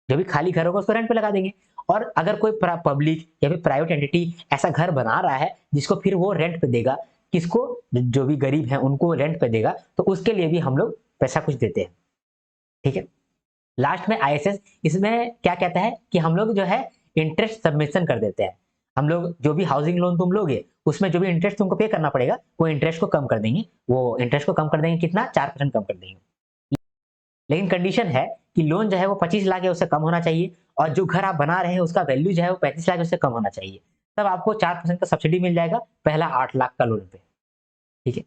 जो भी खाली घर होगा उसको रेंट पे लगा देंगे। और अगर कोई पब्लिक या फिर प्राइवेट एंटिटी ऐसा घर बना रहा है जिसको फिर वो रेंट पे देगा, किसको, जो भी गरीब है उनको रेंट पे देगा, तो उसके लिए भी हम लोग पैसा कुछ देते हैं, ठीक है। लास्ट में आईएसएस, इसमें क्या कहता है कि हम लोग जो है इंटरेस्ट सबमिशन कर देते हैं। हम लोग जो भी हाउसिंग लोन तुम लोगे उसमें जो भी इंटरेस्ट तुमको पे करना पड़ेगा, वो इंटरेस्ट को कम कर देंगे। वो इंटरेस्ट को कम कर देंगे कितना, 4% कम कर देंगे। लेकिन कंडीशन है कि लोन जो है वो 25 लाख या उससे कम होना चाहिए, और जो घर आप बना रहे हैं उसका वैल्यू जो है वो 35 लाख उससे कम होना चाहिए। तब आपको 4% का सब्सिडी मिल जाएगा पहला 8 लाख का लोन पे, ठीक है।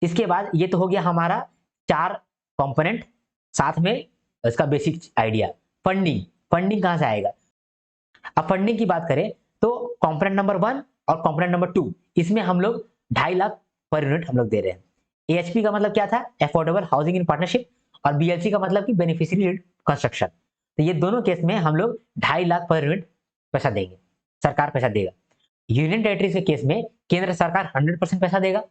इसके बाद ये तो हो गया हमारा 4 कंपोनेंट, साथ में इसका बेसिक आइडिया। फंडिंग, फंडिंग कहां से आएगा? अब फंडिंग की बात करें तो कंपोनेंट नंबर 1 और कंपोनेंट नंबर 2, इसमें हम लोग 2.5 लाख पर यूनिट हम लोग दे रहे हैं। एएचपी का मतलब क्या था, अफोर्डेबल हाउसिंग इन पार्टनरशिप, और बीएलसी का मतलब कि बेनिफिशियरी लीड कंस्ट्रक्शन। तो ये दोनों केस में हम लोग 2.5 लाख पर यूनिट पैसा देंगे, सरकार पैसा देगा। यूनियन टेरिटरी के केस में केंद्र सरकार 100% पैसा देगा।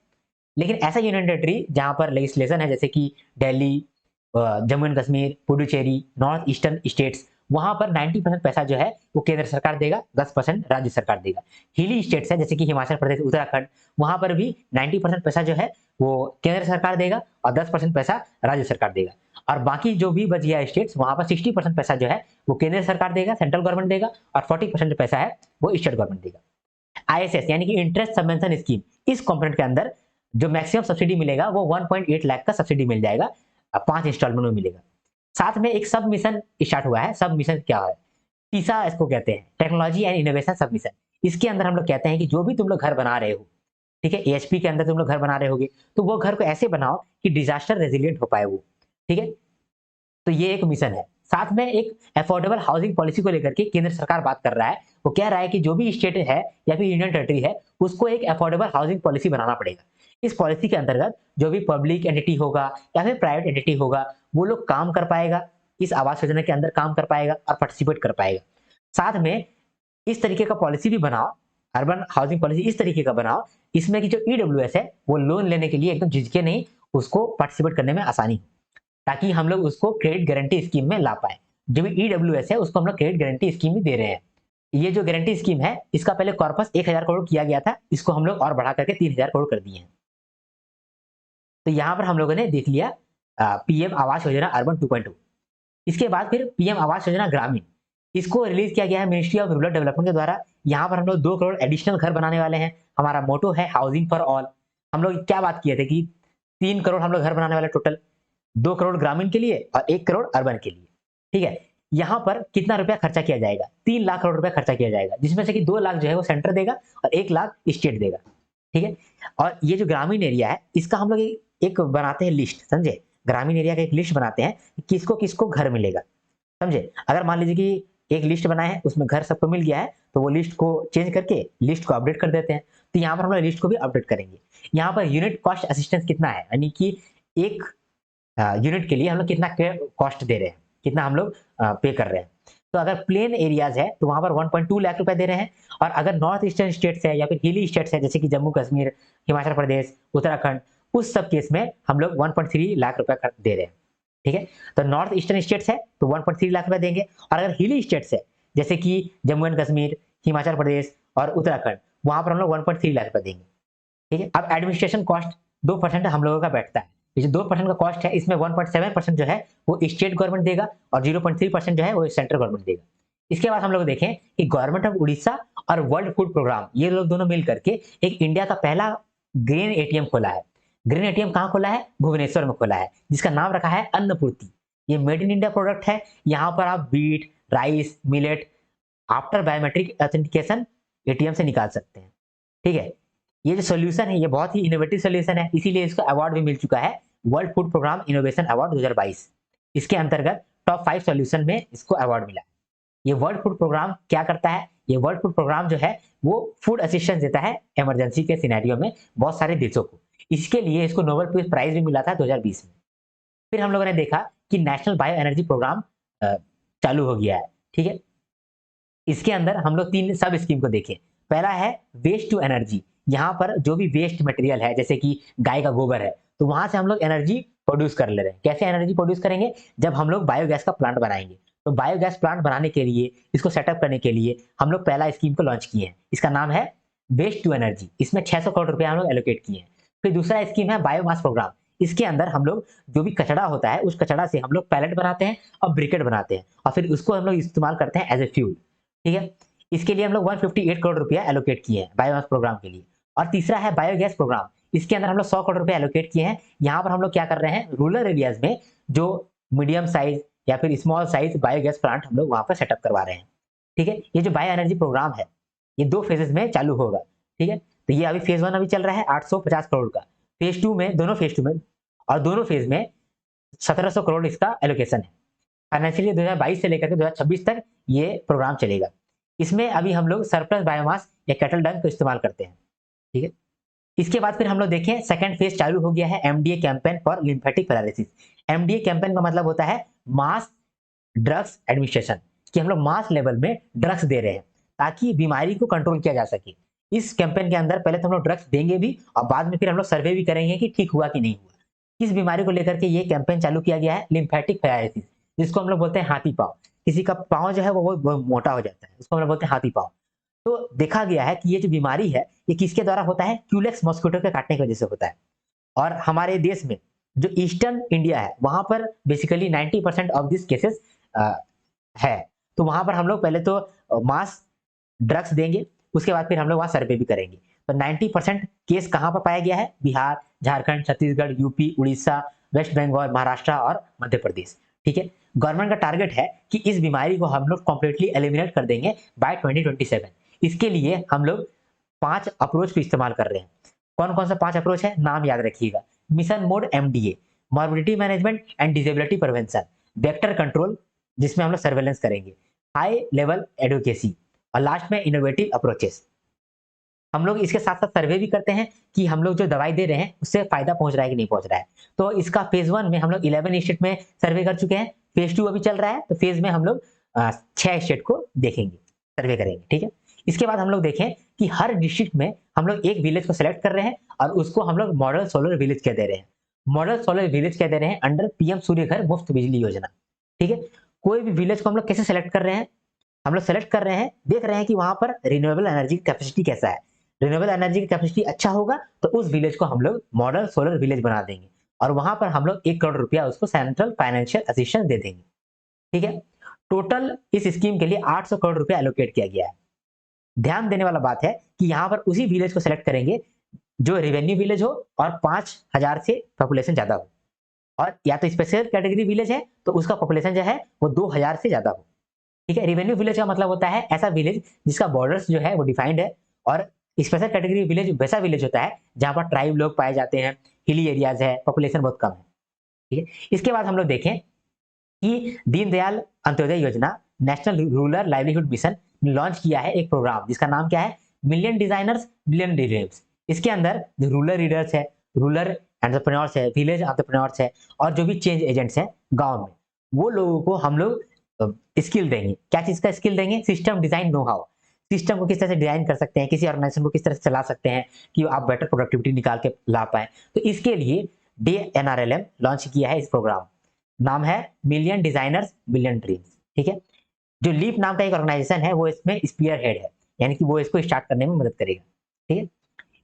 लेकिन ऐसा यूनियन टेरिटरी जहां पर लेजिस्लेशन है, जैसे कि Delhi, Jammu and Kashmir, Puducherry, north eastern states, वहां पर 90% पैसा जो है वो केंद्र सरकार देगा, 10% राज्य सरकार देगा। हिली स्टेट्स है जैसे कि हिमाचल प्रदेश, उत्तराखंड, वहां पर भी 90% पैसा जो है वो केंद्र सरकार देगा और 10% पैसा राज्य सरकार देगा। और बाकी जो भी बच गया स्टेट्स, वहां पर 60% पैसा जो है वो केंद्र सरकार देगा, सेंट्रल गवर्नमेंट देगा, और 40% जो पैसा है वो स्टेट गवर्नमेंट देगा। आईएसएस यानी कि इंटरेस्ट सबवेंशन स्कीम, इस कंपोनेंट के अंदर जो मैक्सिमम सब्सिडी मिलेगा वो 1.8 लाख का सब्सिडी मिल जाएगा, 5 इंस्टॉलमेंट में मिलेगा। साथ में एक सब मिशन स्टार्ट हुआ है। सब मिशन क्या है? टीसा इसको कहते हैं, टेक्नोलॉजी एंड इनोवेशन सब मिशन। इसके अंदर हम लोग कहते हैं कि जो भी तुम लोग घर बना रहे हो, ठीक है, एएचपी के अंदर तुम लोग घर बना रहे होगे, तो वो घर को ऐसे बनाओ कि डिजास्टर रेजिलिएंट हो पाए वो, ठीक है। तो ये एक मिशन है। साथ में एक अफोर्डेबल हाउसिंग पॉलिसी को लेकर के केंद्र सरकार बात कर रहा है। वो कह रहा है कि जो भी स्टेट है या फिर यूनियन टेरिटरी है, उसको एक अफोर्डेबल हाउसिंग पॉलिसी बनाना पड़ेगा। इस पॉलिसी के अंतर्गत जो भी पब्लिक एंटिटी होगा या फिर प्राइवेट एंटिटी होगा, वो लोग काम कर पाएगा, इस आवास योजना के अंदर काम कर पाएगा और पार्टिसिपेट कर पाएगा। साथ में इस तरीके का पॉलिसी भी बनाओ, अर्बन हाउसिंग पॉलिसी इस तरीके का बनाओ, इसमें कि जो ईडब्ल्यूएस है वो लोन लेने के लिए एकदम झिझके नहीं, उसको पार्टिसिपेट करने में आसानी हो, ताकि हम लोग उसको क्रेडिट गारंटी स्कीम में ला पाए। जो भी ईडब्ल्यूएस है उसको हम लोग क्रेडिट गारंटी स्कीम भी दे रहे हैं। ये जो गारंटी स्कीम है, इसका पहले कॉर्पस 1000 करोड़ किया गया था, इसको हम लोग और बढ़ा करके 3000 करोड़ कर दिए हैं। तो यहाँ पर हम लोगों ने देख लिया पीएम आवास योजना अर्बन 2.2। इसके बाद फिर पीएम आवास योजना ग्रामीण, इसको रिलीज किया गया है मिनिस्ट्री ऑफ रूरल डेवलपमेंट के द्वारा। यहाँ पर हम लोग 2 करोड़ एडिशनल घर बनाने वाले हैं। हमारा मोटो है हाउसिंग फॉर ऑल। हम लोग क्या बात किए थे कि 3 करोड़ हम लोग घर बनाने वाले टोटल, 2 करोड़ ग्रामीण के लिए और 1 करोड़ अर्बन के लिए, ठीक है। यहाँ पर कितना रुपया खर्चा किया जाएगा? 3 लाख करोड़ रुपया खर्चा किया जाएगा, जिसमें से कि 2 लाख जो है वो सेंटर देगा और 1 लाख स्टेट देगा, ठीक है। और ये जो ग्रामीण एरिया है, इसका हम लोग एक बनाते हैं लिस्ट, समझे। ग्रामीण एरिया का एक लिस्ट बनाते हैं, किसको किसको घर मिलेगा, समझे। अगर मान लीजिए कि एक लिस्ट बनाए हैं, उसमें घर सबको मिल गया है, तो वो लिस्ट को चेंज करके लिस्ट को अपडेट कर देते हैं। तो यहाँ पर हम लोग लिस्ट को भी अपडेट करेंगे। यहाँ पर यूनिट कॉस्ट असिस्टेंस कितना है, यानी कि एक यूनिट के लिए हम लोग कितना कॉस्ट दे रहे हैं, कितना हम लोग पे कर रहे हैं। तो अगर प्लेन एरियाज है तो वहां पर 1.2 लाख रुपए दे रहे हैं, और अगर नॉर्थ ईस्टर्न स्टेट्स है या फिर हिली स्टेट्स है जैसे कि जम्मू कश्मीर, हिमाचल प्रदेश, उत्तराखंड, उस सब केस में हम लोग 1.3 लाख रुपए दे रहे हैं, ठीक है। तो नॉर्थ ईस्टर्न स्टेट्स है तो 1.3 लाख रुपए देंगे, और अगर हिली स्टेट्स है जैसे कि जम्मू एंड कश्मीर, हिमाचल प्रदेश और उत्तराखंड, वहां पर हम लोग 1.3 लाख रुपए देंगे, ठीक है। अब एडमिनिस्ट्रेशन कॉस्ट 2% हम लोगों का बैठता है। ये जो 2% का कॉस्ट है, इसमें 1.7% जो है वो स्टेट गवर्नमेंट देगा और 0.3% जो है वो सेंट्रल गवर्नमेंट देगा। इसके बाद हम लोग देखें कि गवर्नमेंट ऑफ उड़ीसा और वर्ल्ड फूड प्रोग्राम, ये लोग दोनों मिल करके एक इंडिया का पहला ग्रीन एटीएम खोला है। ग्रीन एटीएम कहाँ खोला है? भुवनेश्वर में खोला है, जिसका नाम रखा है अन्नपूर्ति। ये मेड इन इंडिया प्रोडक्ट है। यहाँ पर आप wheat, rice, millet after biometric authentication ATM से निकाल सकते हैं, ठीक है। ये जो सोल्यूशन है ये बहुत ही इनोवेटिव सोल्यूशन है, इसीलिए इसको अवार्ड भी मिल चुका है, World Food Programme innovation award 2022। इसके अंतर्गत टॉप 5 सोल्यूशन में इसको अवार्ड मिला। ये वर्ल्ड फूड प्रोग्राम क्या करता है? ये वर्ल्ड फूड प्रोग्राम जो है वो फूड असिस्टेंस देता है इमरजेंसी के सिनेरियो में बहुत सारे देशों को। इसके लिए इसको नोबेल पीस प्राइज भी मिला था 2020 में। फिर हम लोगों ने देखा कि नेशनल बायो एनर्जी प्रोग्राम चालू हो गया है, ठीक है। इसके अंदर हम लोग 3 सब स्कीम को देखें। पहला है वेस्ट टू एनर्जी। यहाँ पर जो भी वेस्ट मटेरियल है, जैसे कि गाय का गोबर है, तो वहां से हम लोग एनर्जी प्रोड्यूस कर ले रहे हैं। कैसे एनर्जी प्रोड्यूस करेंगे? जब हम लोग बायोगैस का प्लांट बनाएंगे। तो बायोगैस प्लांट बनाने के लिए, इसको सेटअप करने के लिए हम लोग पहला स्कीम को लॉन्च किए हैं। इसका नाम है वेस्ट टू एनर्जी। इसमें 600 करोड़ रुपया हम लोग एलोकेट किए हैं। फिर दूसरा स्कीम है बायोमास प्रोग्राम। इसके अंदर हम लोग जो भी कचरा होता है, उस कचरा से हम लोग पैलेट बनाते हैं और ब्रिकेट बनाते हैं, और फिर उसको हम लोग इस्तेमाल करते हैं एज ए फ्यूल, ठीक है। इसके लिए हम लोग 158 करोड़ रुपया एलोकेट किए हैं बायोमास प्रोग्राम के लिए। और तीसरा है बायोगैस प्रोग्राम। इसके अंदर हम लोग 100 करोड़ रुपया एलोकेट किए हैं। यहाँ पर हम लोग क्या कर रहे हैं, रूरल एरियाज में जो मीडियम साइज या फिर स्मॉल साइज बायोगैस प्लांट हम लोग वहां पर सेटअप करवा रहे हैं, ठीक है। ये जो बायो एनर्जी प्रोग्राम है, ये 2 फेजेस में चालू होगा, ठीक है। तो ये अभी फेज 1 अभी चल रहा है 850 करोड़ का। फेज 2 में, दोनों फेज 2 में और दोनों फेज में 1700 करोड़ इसका एलोकेशन है। फाइनेंशियल ईयर 2022 से लेकर के 2026 तक ये प्रोग्राम चलेगा। इसमें अभी हम लोग सरप्लस बायोमास या कैटल डंग को इस्तेमाल करते हैं, ठीक है। इसके बाद फिर हम लोग देखें सेकंड फेज चालू हो गया है, MDA campaign for lymphatic paralysis. MDA campaign का मतलब होता है मास ड्रग्स एडमिनिस्ट्रेशन, कि हम लोग मास लेवल में ड्रग्स दे रहे हैं ताकि बीमारी को कंट्रोल किया जा सके। इस कैंपेन के अंदर पहले तो हम लोग ड्रग्स देंगे भी, और बाद में फिर हम लोग सर्वे भी करेंगे कि ठीक हुआ कि नहीं हुआ। किस बीमारी को लेकर के ये कैंपेन चालू किया गया है? लिम्फेटिक पैरालिसिस, जिसको हम लोग बोलते हैं हाथी पांव। किसी का पांव जो है वो मोटा हो जाता है, उसको हम लोग बोलते हैं हाथी पांव। तो देखा गया है कि ये जो बीमारी है, ये किसके द्वारा होता है? क्यूलेक्स मॉस्किटो के काटने की वजह से होता है। और हमारे देश में जो ईस्टर्न इंडिया है, वहां पर बेसिकली 90% ऑफ दिस केसेस है। तो वहां पर हम लोग पहले तो मास ड्रग्स देंगे, उसके बाद फिर हम लोग वहां सर्वे भी करेंगे। तो 90% केस कहां पर पाया गया है? बिहार, झारखंड, छत्तीसगढ़, यूपी, उड़ीसा, वेस्ट बंगाल, महाराष्ट्र और मध्य प्रदेश, ठीक है। गवर्नमेंट का टारगेट है कि इस बीमारी को हम लोग कंप्लीटली एलिमिनेट कर देंगे बाय 2027। इसके लिए हम लोग 5 अप्रोच को इस्तेमाल कर रहे हैं। कौन कौन सा 5 अप्रोच है? नाम याद रखिएगा। Mission mode MDA, morbidity management and disability prevention, vector control जिसमें हम लोग सर्वेलेंस करेंगे, हाई लेवल एडवोकेसी, और लास्ट में इनोवेटिव अप्रोचेस। हम लोग इसके साथ साथ सर्वे भी करते हैं कि हम लोग जो दवाई दे रहे हैं उससे फायदा पहुंच रहा है कि नहीं पहुंच रहा है। तो इसका फेज 1 में हम लोग 11 स्टेट में सर्वे कर चुके हैं। फेज 2 अभी चल रहा है, तो फेज में हम लोग 6 स्टेट को देखेंगे, सर्वे करेंगे, ठीक है। इसके बाद हम लोग देखें कि हर डिस्ट्रिक्ट में हम लोग एक विलेज को सिलेक्ट कर रहे हैं और उसको हम लोग मॉडल सोलर विलेज कह दे रहे हैं। मॉडल सोलर विलेज कह दे रहे हैं अंडर पीएम सूर्य घर मुफ्त बिजली योजना, ठीक है। कोई भी विलेज को हम लोग कैसे सेलेक्ट कर रहे हैं? हम लोग सेलेक्ट कर रहे हैं, देख रहे हैं कि वहां पर रिन्यूएबल एनर्जी की कैपेसिटी कैसा है। रिन्यूएबल एनर्जी की कैपेसिटी अच्छा होगा तो उस विलेज को हम लोग मॉडल सोलर विलेज बना देंगे, और वहां पर हम लोग 1 करोड़ रुपया उसको सेंट्रल फाइनेंशियल असिस्टेंस दे देंगे, ठीक है। टोटल इस स्कीम के लिए 800 करोड़ रुपया एलोकेट किया गया है। ध्यान देने वाला बात है कि यहाँ पर उसी विलेज को सिलेक्ट करेंगे जो रेवेन्यू विलेज हो और 5000 से पॉपुलेशन ज्यादा हो, और या तो स्पेशल कैटेगरी विलेज है तो उसका पॉपुलेशन जो है वो 2000 से ज्यादा हो, ठीक है। रेवेन्यू विलेज का मतलब होता है ऐसा विलेज जिसका बॉर्डर्स जो है वो डिफाइंड है, और स्पेशल कैटेगरी विलेज वैसा विलेज होता है जहां पर ट्राइब लोग पाए जाते हैं, हिली एरियाज है, पॉपुलेशन बहुत कम है, ठीक है। इसके बाद हम लोग देखें कि दीनदयाल अंत्योदय योजना, नेशनल रूरल लाइवलीहुड मिशन ने लॉन्च किया है एक प्रोग्राम जिसका नाम क्या है? Million designers million dreams. इसके अंदर जो रूरल रीडर्स है, रूरल एंटरप्रेन्योर्स है, विलेज एंटरप्रेन्योर्स है, और जो भी चेंज एजेंट्स हैं गांव में, वो लोगों को हम लोग स्किल देंगे। क्या चीज का स्किल देंगे? System design know how. System को किस तरह से डिजाइन कर सकते हैं, किसी ऑर्गेनाइजेशन को किस तरह से चला सकते हैं कि आप बेटर प्रोडक्टिविटी निकाल के ला पाए। तो इसके लिए DNRLM लॉन्च किया है इस प्रोग्राम। नाम है मिलियन डिजाइनर्स मिलियन ड्रीम्स, ठीक है। जो लीप नाम का एक ऑर्गेनाइजेशन है वो इसमें स्पीयर हेड है, यानी कि वो इसको स्टार्ट करने में मदद करेगा, ठीक है।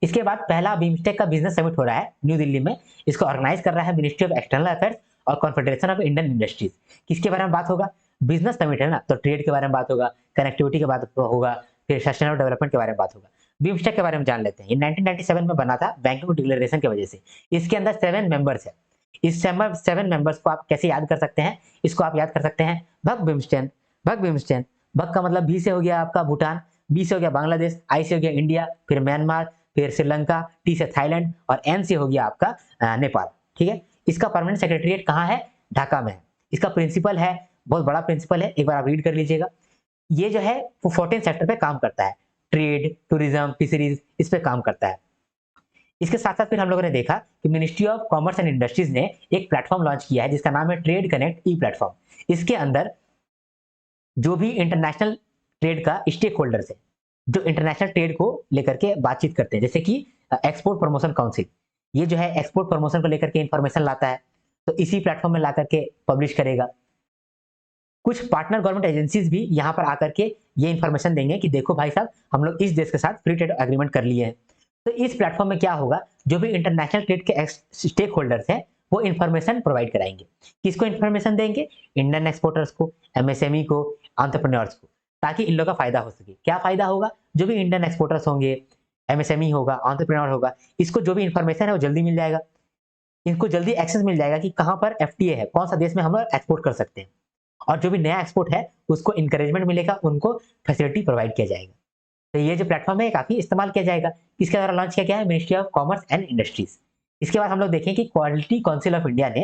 इसके बाद पहला बीमस्टेक का बिजनेस समिट हो रहा है न्यू दिल्ली में। इसको ऑर्गेनाइज कर रहा है मिनिस्ट्री ऑफ एक्सटर्नल अफेयर्स और कॉन्फेडरेशन ऑफ इंडियन इंडस्ट्रीज। किसके बारे में बात होगा? बिजनेस समिट है ना, तो ट्रेड के बारे में बात होगा, कनेक्टिविटी के बात होगा, फिर सस्टेनेबल डेवलपमेंट के बारे में बात होगा। बीमस्टेक के बारे में जान लेते हैं। ये 1997 में बना था बैंकिंग डिक्लेरेशन की वजह से। इसके अंदर 7 मेंबर्स है। इस 7 मेंबर्स को आप कैसे याद कर सकते हैं? इसको आप याद कर सकते हैं भग बिम्स्टेन। भग बिम्स्टेन, भग का मतलब भी से हो गया आपका भूटान, बी से हो गया बांग्लादेश, आई से हो गया इंडिया, फिर म्यांमार, फिर श्रीलंका, टी से थाईलैंड, और एन से हो गया आपका नेपाल, ठीक है। इसका परमानेंट सेक्रेटरीट कहाँ है? ढाका में है। इसका प्रिंसिपल है, बहुत बड़ा प्रिंसिपल है, एक बार आप रीड कर लीजिएगा। ये जो है वो 14 सेक्टर पे काम करता है, ट्रेड, टूरिज्म, फिशरीज, इस पे काम करता है। इसके साथ साथ फिर हम लोगों ने देखा कि ministry of commerce and industries ने एक प्लेटफॉर्म लॉन्च किया है जिसका नाम है ट्रेड कनेक्ट ई प्लेटफॉर्म। इसके अंदर जो भी इंटरनेशनल ट्रेड का स्टेक होल्डर्स है, जो इंटरनेशनल ट्रेड को लेकर के बातचीत करते हैं, जैसे कि एक्सपोर्ट प्रमोशन काउंसिल, ये जो है एक्सपोर्ट प्रमोशन को लेकर के इंफॉर्मेशन लाता है, तो इसी प्लेटफॉर्म में ला करके पब्लिश करेगा। कुछ पार्टनर गवर्नमेंट एजेंसीज भी यहाँ पर आकर के ये इन्फॉर्मेशन देंगे कि देखो भाई साहब, हम लोग इस देश के साथ फ्री ट्रेड एग्रीमेंट कर लिए हैं। तो इस प्लेटफॉर्म में क्या होगा, जो भी इंटरनेशनल ट्रेड के स्टेक होल्डर्स हैं वो इन्फॉर्मेशन प्रोवाइड कराएंगे। किसको इन्फॉर्मेशन देंगे? इंडियन एक्सपोर्टर्स को, एमएसएमई को, एंटरप्रेन्योर्स को, ताकि इन लोगों का फायदा हो सके। क्या फायदा होगा? जो भी इंडियन एक्सपोर्टर्स होंगे, एमएसएमई होगा, एंटरप्रेन्योर होगा, इसको जो भी इन्फॉर्मेशन है वो जल्दी मिल जाएगा। इनको जल्दी एक्सेस मिल जाएगा कि कहाँ पर एफटीए है, कौन सा देश में हम लोग एक्सपोर्ट कर सकते हैं, और जो भी नया एक्सपोर्ट है उसको इंकरेजमेंट मिलेगा, उनको फैसिलिटी प्रोवाइड किया जाएगा। तो ये जो प्लेटफॉर्म है काफी इस्तेमाल किया जाएगा। इसके द्वारा लॉन्च किया गया है ministry of commerce and industries. इसके बाद हम लोग देखें कि क्वालिटी काउंसिल ऑफ इंडिया ने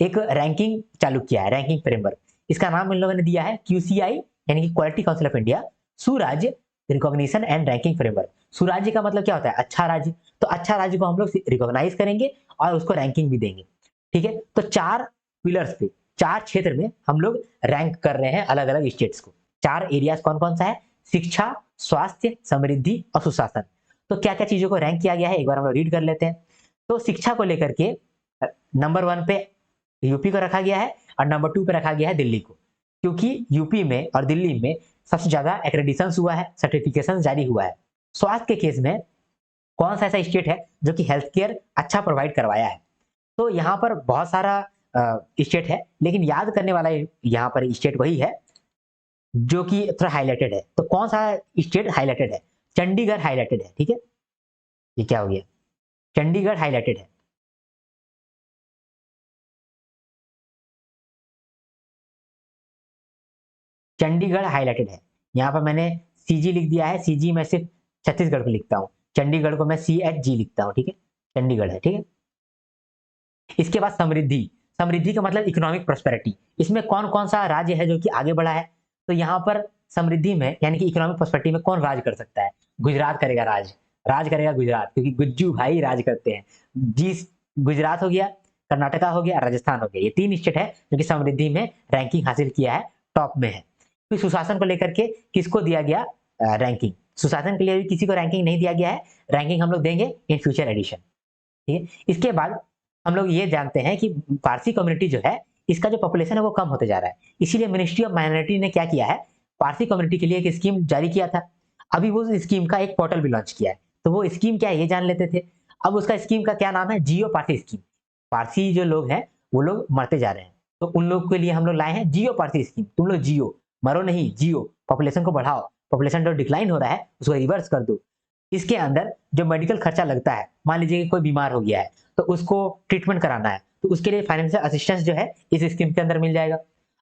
एक रैंकिंग चालू किया है, रैंकिंग फ्रेमवर्क। इसका नाम इन लोगों ने दिया है क्यूसीआई, यानी कि quality council of India Surajya recognition and ranking framework. Surajya का मतलब क्या होता है? अच्छा राज्य। तो अच्छा राज्य को हम लोग रिकॉग्नाइज करेंगे और उसको रैंकिंग भी देंगे। ठीक है, तो 4 पिलर्स पे, 4 क्षेत्र में हम लोग रैंक कर रहे हैं अलग अलग स्टेट्स को। 4 एरियाज कौन कौन सा है? शिक्षा, स्वास्थ्य, समृद्धि और सुशासन। तो क्या क्या चीजों को रैंक किया गया है एक बार हम लोग रीड कर लेते हैं। तो शिक्षा को लेकर के नंबर 1 पे यूपी को रखा गया है और नंबर 2 पे रखा गया है दिल्ली को, क्योंकि यूपी में और दिल्ली में सबसे ज्यादा एक्रेडिटेशन हुआ है, सर्टिफिकेशन जारी हुआ है। स्वास्थ्य के केस में कौन सा ऐसा स्टेट है जो कि हेल्थ केयर अच्छा प्रोवाइड करवाया है? तो यहाँ पर बहुत सारा स्टेट है, लेकिन याद करने वाला यहाँ पर स्टेट वही है जो कि थोड़ा हाईलाइटेड है। तो कौन सा स्टेट हाईलाइटेड है? चंडीगढ़ हाईलाइटेड है। ठीक है, ये क्या हो गया? चंडीगढ़ हाईलाइटेड है। चंडीगढ़ हाईलाइटेड है। यहाँ पर मैंने सीजी लिख दिया है, सीजी मैं सिर्फ छत्तीसगढ़ को लिखता हूँ, चंडीगढ़ को मैं CHG लिखता हूँ। ठीक है, चंडीगढ़ है। ठीक है, इसके बाद समृद्धि। समृद्धि का मतलब इकोनॉमिक प्रोस्पेरिटी। इसमें कौन कौन सा राज्य है जो कि आगे बढ़ा है? तो यहाँ पर समृद्धि में यानी कि इकोनॉमिक प्रोस्पेरिटी में कौन राज कर सकता है? गुजरात करेगा राज, राज करेगा गुजरात, क्योंकि गुज्जू भाई राज करते हैं। जी, गुजरात हो गया, कर्नाटका हो गया, राजस्थान हो गया, ये 3 स्टेट है जो कि समृद्धि में रैंकिंग हासिल किया है, टॉप में है। फिर सुशासन को लेकर के किसको दिया गया रैंकिंग? सुशासन के लिए भी किसी को रैंकिंग नहीं दिया गया है, रैंकिंग हम लोग देंगे इन फ्यूचर एडिशन। ठीक है, इसके बाद हम लोग ये जानते हैं कि पारसी कम्युनिटी जो है, इसका जो पॉपुलेशन है वो कम होते जा रहा है, इसीलिए मिनिस्ट्री ऑफ माइनॉरिटी ने क्या किया है, पारसी कम्युनिटी के लिए एक स्कीम जारी किया था। अभी वो स्कीम का एक पोर्टल भी लॉन्च किया है। तो वो स्कीम क्या है ये जान लेते थे। अब उसका स्कीम का क्या नाम है? जियो पारसी स्कीम। पारसी जो लोग हैं वो लोग मरते जा रहे हैं, तो उन लोग के लिए हम लोग लाए हैं जियो पारसी स्कीम। तुम लोग जियो, मरो नहीं, जियो, पॉपुलेशन को बढ़ाओ, पॉपुलेशन जो डिक्लाइन हो रहा है उसको रिवर्स कर दो। इसके अंदर जो मेडिकल खर्चा लगता है, मान लीजिए कि कोई बीमार हो गया है तो उसको ट्रीटमेंट कराना है, तो उसके लिए फाइनेंशियल असिस्टेंस जो है इस स्कीम के अंदर मिल जाएगा।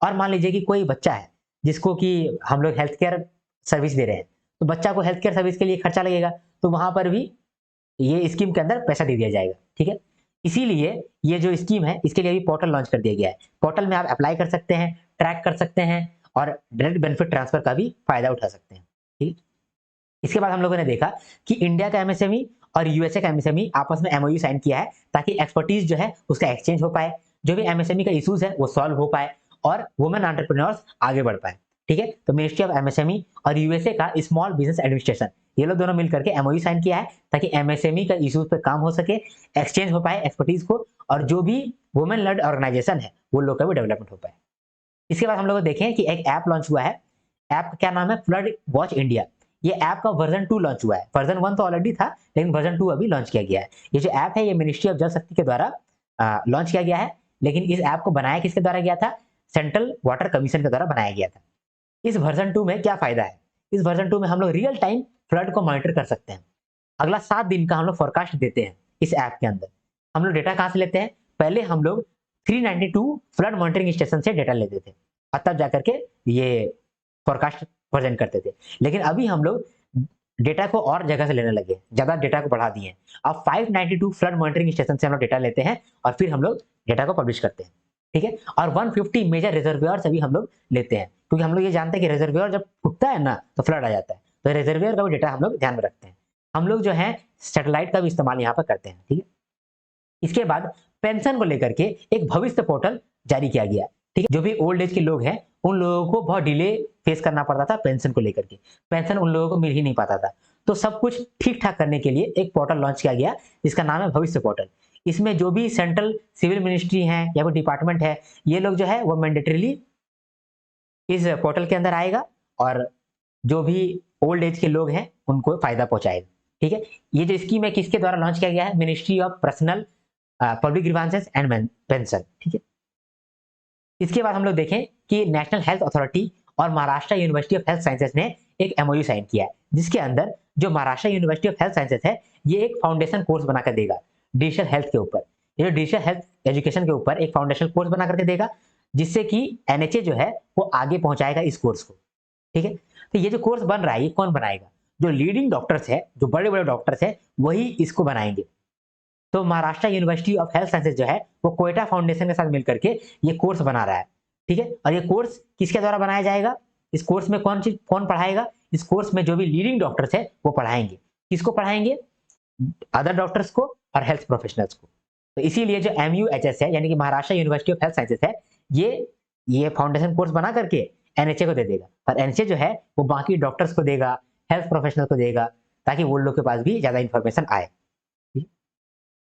और मान लीजिए कि कोई बच्चा है जिसको कि हम लोग हेल्थ केयर सर्विस दे रहे हैं, तो बच्चा को हेल्थ केयर सर्विस के लिए खर्चा लगेगा, तो वहां पर भी ये स्कीम के अंदर पैसा दे दिया जाएगा। ठीक है, इसीलिए ये जो स्कीम है इसके लिए भी पोर्टल लॉन्च कर दिया गया है। पोर्टल में आप अप्लाई कर सकते हैं, ट्रैक कर सकते हैं और डायरेक्ट बेनिफिट ट्रांसफर का भी फायदा उठा सकते हैं। ठीक, इसके बाद हम लोगों ने देखा कि इंडिया का एमएसएमई और यूएसए का एमएसएमई आपस में एमओयू साइन किया है, ताकि एक्सपर्टीज जो है उसका एक्सचेंज हो पाए, जो भी एमएसएमई का इश्यूज है वो सॉल्व हो पाए और वुमेन एंटरप्रेन्योर्स आगे बढ़ पाए। ठीक है, तो मिनिस्ट्री ऑफ एमएसएमई और यूएसए का स्मॉल बिजनेस एडमिनिस्ट्रेशन, ये लोग दोनों मिलकर के एमओयू साइन किया है, ताकि एमएसएमई का इश्यूज पे काम हो सके, एक्सचेंज हो पाए एक्सपर्टीज को, और जो भी वुमेन लेड ऑर्गेनाइजेशन है वो लोग का भी डेवलपमेंट हो पाए। इसके बाद हम लोग देखें कि एक ऐप लॉन्च हुआ है। ऐप का क्या नाम है? Flood watch India. ये ऐप का वर्जन 2 लॉन्च हुआ है। वर्जन 1 तो ऑलरेडी था, लेकिन वर्जन 2 अभी लॉन्च किया गया है। ये जो ऐप है ये मिनिस्ट्री ऑफ जल शक्ति के द्वारा लॉन्च किया गया है, लेकिन इस ऐप को बनाया किसके द्वारा गया था? सेंट्रल वाटर कमीशन के द्वारा बनाया गया था। इस वर्जन 2 में क्या फायदा है? इस वर्जन 2 में हम लोग रियल टाइम फ्लड को मॉनिटर कर सकते हैं। अगला 7 दिन का हम लोग फोरकास्ट देते हैं इस ऐप के अंदर। हम लोग डेटा कहां से लेते हैं? पहले हम लोग 392 फ्लड मॉनिटरिंग स्टेशन से डेटा लेते थे और तब जाकर के ये फोरकास्ट प्रेजेंट करते थे। लेकिन अभी हम लोग डेटा को और जगह से लेने लगे, ज्यादा डेटा को बढ़ा दिए। अब 592 फ्लड मॉनिटरिंग स्टेशन से हम लोग डेटा लेते हैं और फिर हम लोग डेटा को पब्लिश करते हैं। ठीक है, और 150 मेजर रिजर्वियर से भी हम लोग लेते हैं, क्योंकि हम लोग ये जानते हैं कि रिजर्वियर जब फूटता है ना तो फ्लड आ जाता है, तो रिजर्वियर का भी डेटा हम लोग ध्यान में रखते हैं। हम लोग जो है सैटेलाइट का भी इस्तेमाल यहाँ पर करते हैं, ठीक है। इसके बाद पेंशन को लेकर के एक भविष्य पोर्टल जारी किया गया, ठीक है। जो भी ओल्ड एज के लोग हैं उन लोगों को बहुत डिले फेस करना पड़ता था पेंशन को लेकर के, पेंशन उन लोगों को मिल ही नहीं पाता था। तो सब कुछ ठीक ठाक करने के लिए एक पोर्टल लॉन्च किया गया जिसका नाम है भविष्य पोर्टल। इसमें जो भी सेंट्रल सिविल मिनिस्ट्री है या कोई डिपार्टमेंट है, ये लोग जो है वो मैंडेटरीली इस पोर्टल के अंदर आएगा और जो भी ओल्ड एज के लोग हैं उनको फायदा पहुंचाएगा, ठीक है। ये जो स्कीम है किसके द्वारा लॉन्च किया गया है? Ministry of personnel public grievances and pension, ठीक है। इसके बाद हम लोग देखें कि नेशनल हेल्थ अथॉरिटी और Maharashtra university of health sciences ने एक एमओयू साइन किया है, जिसके अंदर जो Maharashtra university of health sciences है ये एक फाउंडेशन कोर्स बनाकर देगा डिजिटल हेल्थ के ऊपर। ये डिजिटल हेल्थ एजुकेशन के ऊपर एक फाउंडेशन कोर्स बना करके देगा, जिससे कि एनएचए जो है वो आगे पहुंचाएगा इस कोर्स को, ठीक है। तो ये जो कोर्स बन रहा है ये कौन बनाएगा? जो लीडिंग डॉक्टर्स है, जो बड़े बड़े डॉक्टर्स है, वही इसको बनाएंगे। तो Maharashtra university of health sciences जो है वो कोयटा फाउंडेशन के साथ मिलकर के ये कोर्स बना रहा है, ठीक है। और ये कोर्स किसके द्वारा बनाया जाएगा? इस कोर्स में कौन पढ़ाएगा? इस कोर्स में जो भी लीडिंग डॉक्टर्स है वो पढ़ाएंगे। किसको पढ़ाएंगे? अदर डॉक्टर्स को और हेल्थ प्रोफेशनल्स को। तो इसीलिए जो MUHS है यानी कि Maharashtra university of health sciences है, ये फाउंडेशन कोर्स बना करके एनएचए को दे देगा, और एनएचए जो है वो बाकी डॉक्टर्स को देगा, हेल्थ प्रोफेशनल को देगा, ताकि वो लोग के पास भी ज्यादा इंफॉर्मेशन आए।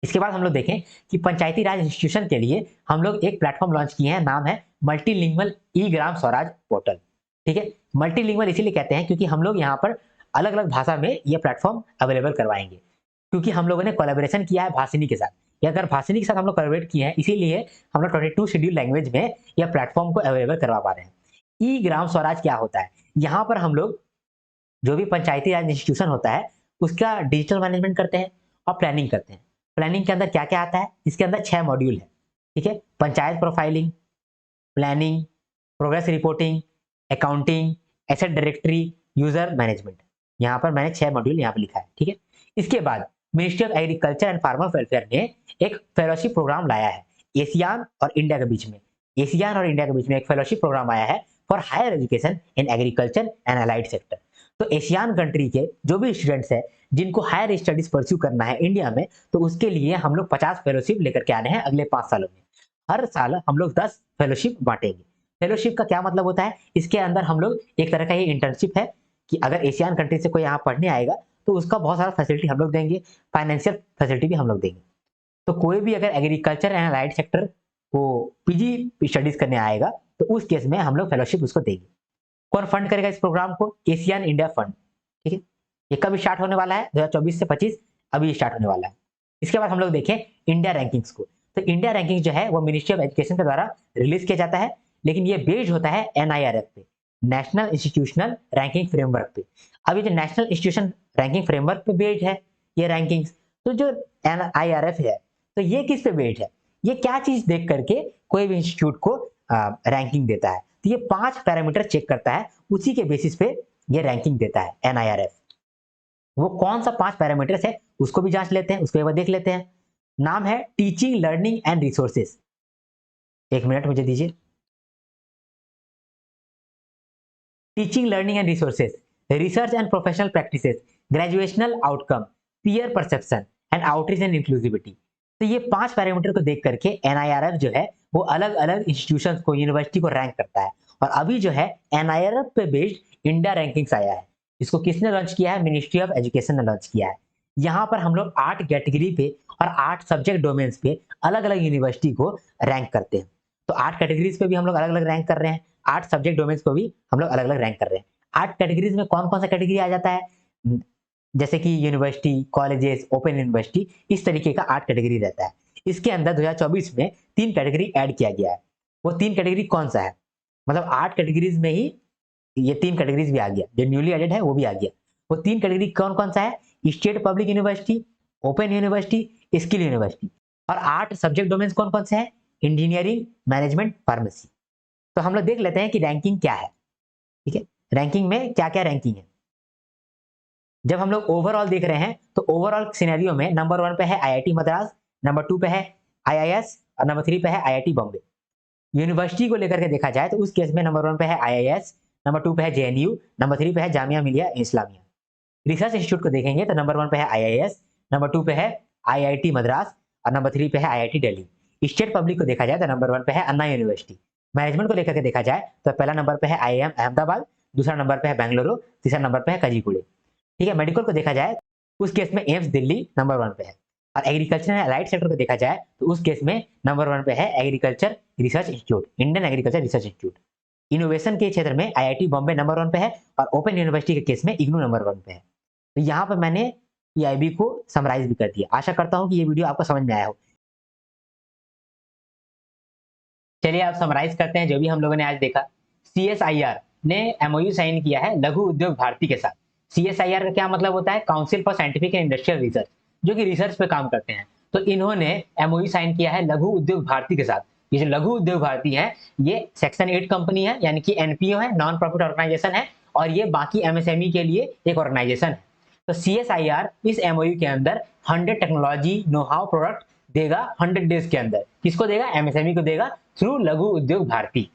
इसके बाद हम लोग देखें कि पंचायती राज इंस्टीट्यूशन के लिए हम लोग एक प्लेटफॉर्म लॉन्च किए हैं, नाम है मल्टीलिंगुअल ई ग्राम स्वराज पोर्टल, ठीक है। मल्टीलिंगुअल इसीलिए कहते हैं क्योंकि हम लोग यहाँ पर अलग अलग भाषा में ये प्लेटफॉर्म अवेलेबल करवाएंगे, क्योंकि हम लोगों ने कोलैबोरेशन किया है भाषिनी के साथ। या अगर भाषिनी के साथ हम लोग कोलैबोरेट किए हैं, इसीलिए हम लोग 22 शेड्यूल लैंग्वेज में यह प्लेटफॉर्म को अवेलेबल करवा पा रहे हैं। ई ग्राम स्वराज क्या होता है? यहाँ पर हम लोग जो भी पंचायती राज इंस्टीट्यूशन होता है उसका डिजिटल मैनेजमेंट करते हैं और प्लानिंग करते हैं। प्लानिंग के अंदर क्या क्या आता है? इसके अंदर 6 मॉड्यूल है, ठीक है। Panchayat profiling, planning, progress reporting, accounting, asset directory, user management. यहाँ पर मैंने 6 मॉड्यूल यहाँ पर लिखा है, ठीक है। इसके बाद ministry of agriculture and farmer welfare ने एक फेलोशिप प्रोग्राम लाया है एशियान और इंडिया के बीच में। एशियान और इंडिया के बीच में एक फेलोशिप प्रोग्राम आया है for higher education in agriculture and allied sector. तो एशियान कंट्री के जो भी स्टूडेंट्स है जिनको हायर स्टडीज परस्यू करना है इंडिया में, तो उसके लिए हम लोग 50 फेलोशिप लेकर के आने हैं अगले 5 सालों में। हर साल हम लोग 10 फेलोशिप बांटेंगे। फेलोशिप का क्या मतलब होता है? इसके अंदर हम लोग एक तरह का ये इंटर्नशिप है कि अगर एशियन कंट्री से कोई यहाँ पढ़ने आएगा तो उसका बहुत सारा फैसिलिटी हम लोग देंगे, फाइनेंशियल फैसिलिटी भी हम लोग देंगे। तो कोई भी अगर एग्रीकल्चर एंड अलाइड सेक्टर को पीजी स्टडीज करने आएगा तो उस केस में हम लोग फेलोशिप उसको देंगे। कौन फंड करेगा इस प्रोग्राम को? एशियन इंडिया फंड, ठीक है। ये कब स्टार्ट होने वाला है? 2024 से 25 अभी स्टार्ट होने वाला है। इसके बाद हम लोग देखें इंडिया रैंकिंग्स को। तो इंडिया रैंकिंग जो है वो मिनिस्ट्री ऑफ एजुकेशन के द्वारा रिलीज किया जाता है, लेकिन ये बेस्ड होता है NIRF पे, नेशनल इंस्टीट्यूशनल रैंकिंग फ्रेमवर्क पे। अब ये जो नेशनल इंस्टीट्यूशन रैंकिंग फ्रेमवर्क पे बेस्ड है ये रैंकिंग्स, तो जो NIRF है तो ये किस पे बेस्ड है? ये क्या चीज देख करके कोई भी इंस्टीट्यूट को रैंकिंग देता है? तो ये 5 पैरामीटर चेक करता है, उसी के बेसिस पे ये रैंकिंग देता है NIRF। वो कौन सा 5 पैरामीटर्स है उसको भी जांच लेते हैं, उसको एक बार देख लेते हैं। नाम है टीचिंग लर्निंग एंड रिसोर्सेज। एक मिनट मुझे दीजिए। Teaching learning and resources, research and professional practices, graduational outcome, peer perception and outreach and inclusivity. तो ये 5 पैरामीटर को देख करके NIRF जो है वो अलग अलग इंस्टीट्यूशंस को, यूनिवर्सिटी को रैंक करता है। और अभी जो है NIRF पे बेस्ड इंडिया रैंकिंग्स आया है। इसको किसने लॉन्च किया है? मिनिस्ट्री ऑफ एजुकेशन ने लॉन्च किया है। यहाँ पर हम लोग 8 कैटेगरी पे और 8 सब्जेक्ट डोमेन्स पे अलग अलग यूनिवर्सिटी को रैंक करते हैं। तो 8 कैटेगरीज पे भी हम लोग अलग अलग रैंक कर रहे हैं, 8 सब्जेक्ट डोमेन्स को भी हम लोग अलग अलग रैंक कर रहे हैं। 8 कैटेगरीज में कौन कौन सा कैटेगरी आ जाता है? जैसे कि यूनिवर्सिटी, कॉलेजेस, ओपन यूनिवर्सिटी, इस तरीके का 8 कैटेगरी रहता है। इसके अंदर 2024 में 3 कैटेगरी ऐड किया गया है। वो 3 कैटेगरी कौन सा है? मतलब 8 कैटेगरीज में ही ये 3 कैटेगरीज भी आ गया, जो न्यूली एडेड है वो भी आ गया। वो 3 कैटेगरी कौन कौन सा है? State public university, open university, skill university. और 8 सब्जेक्ट डोमेन्स कौन कौन से हैं? Engineering, management, pharmacy. तो हम लोग देख लेते हैं कि रैंकिंग क्या है, ठीक है। रैंकिंग में क्या क्या रैंकिंग है? जब हम लोग ओवरऑल देख रहे हैं तो ओवरऑल सिनेरियो में नंबर 1 पे है IIT मद्रास, नंबर 2 पे है IIS और नंबर 3 पे है IIT बॉम्बे। यूनिवर्सिटी को लेकर के देखा जाए तो उस केस में नंबर 1 पे है IIS, नंबर 2 पे है JNU, नंबर 3 पे है जामिया मिलिया इस्लामिया। रिसर्च इंस्टीट्यूट को देखेंगे तो नंबर 1 पे है IIS, नंबर 2 पे है IIT मद्रास और नंबर 3 पे है IIT दिल्ली। स्टेट पब्लिक को देखा जाए तो नंबर 1 पे है अन्ना यूनिवर्सिटी। मैनेजमेंट को लेकर के देखा जाए तो पहला नंबर पे है IIM अहमदाबाद, दूसरा नंबर पे है बेंगलुरु, तीसरा नंबर पे है कजीकुड़े। ठीक है, मेडिकल को देखा जाए उस केस में एम्स दिल्ली नंबर 1 पे है। और एग्रीकल्चर एंड अलाइड सेक्टर को देखा जाए तो उस केस में नंबर 1 पे है agriculture research institute, Indian agriculture research institute. Innovation के क्षेत्र में IIT बॉम्बे नंबर 1 पे है और ओपन यूनिवर्सिटी के केस में इग्नू नंबर 1 पे है। तो यहाँ पर मैंने PIB को समराइज भी कर दिया। आशा करता हूँ कि ये वीडियो आपको समझ में आया हो। चलिए आप समराइज करते हैं जो भी हम लोगों ने आज देखा। CSIR ने MOU साइन किया है लघु उद्योग भारती के साथ। CSIR का क्या मतलब होता है? Council for scientific and industrial research, जो कि रिसर्च पे काम करते हैं। तो इन्होंने MOU साइन किया है लघु उद्योग भारती के साथ। ये जो लघु उद्योग भारती है ये सेक्शन 8 कंपनी है, यानी कि NPO है, नॉन प्रॉफिट ऑर्गेनाइजेशन है, और ये बाकी MSME के लिए एक ऑर्गेनाइजेशन है। तो CSIR इस MOU के अंदर 100 टेक्नोलॉजी नो हाउ प्रोडक्ट देगा 100 डेज के अंदर। किसको देगा? MSME को देगा थ्रू लघु उद्योग भारती।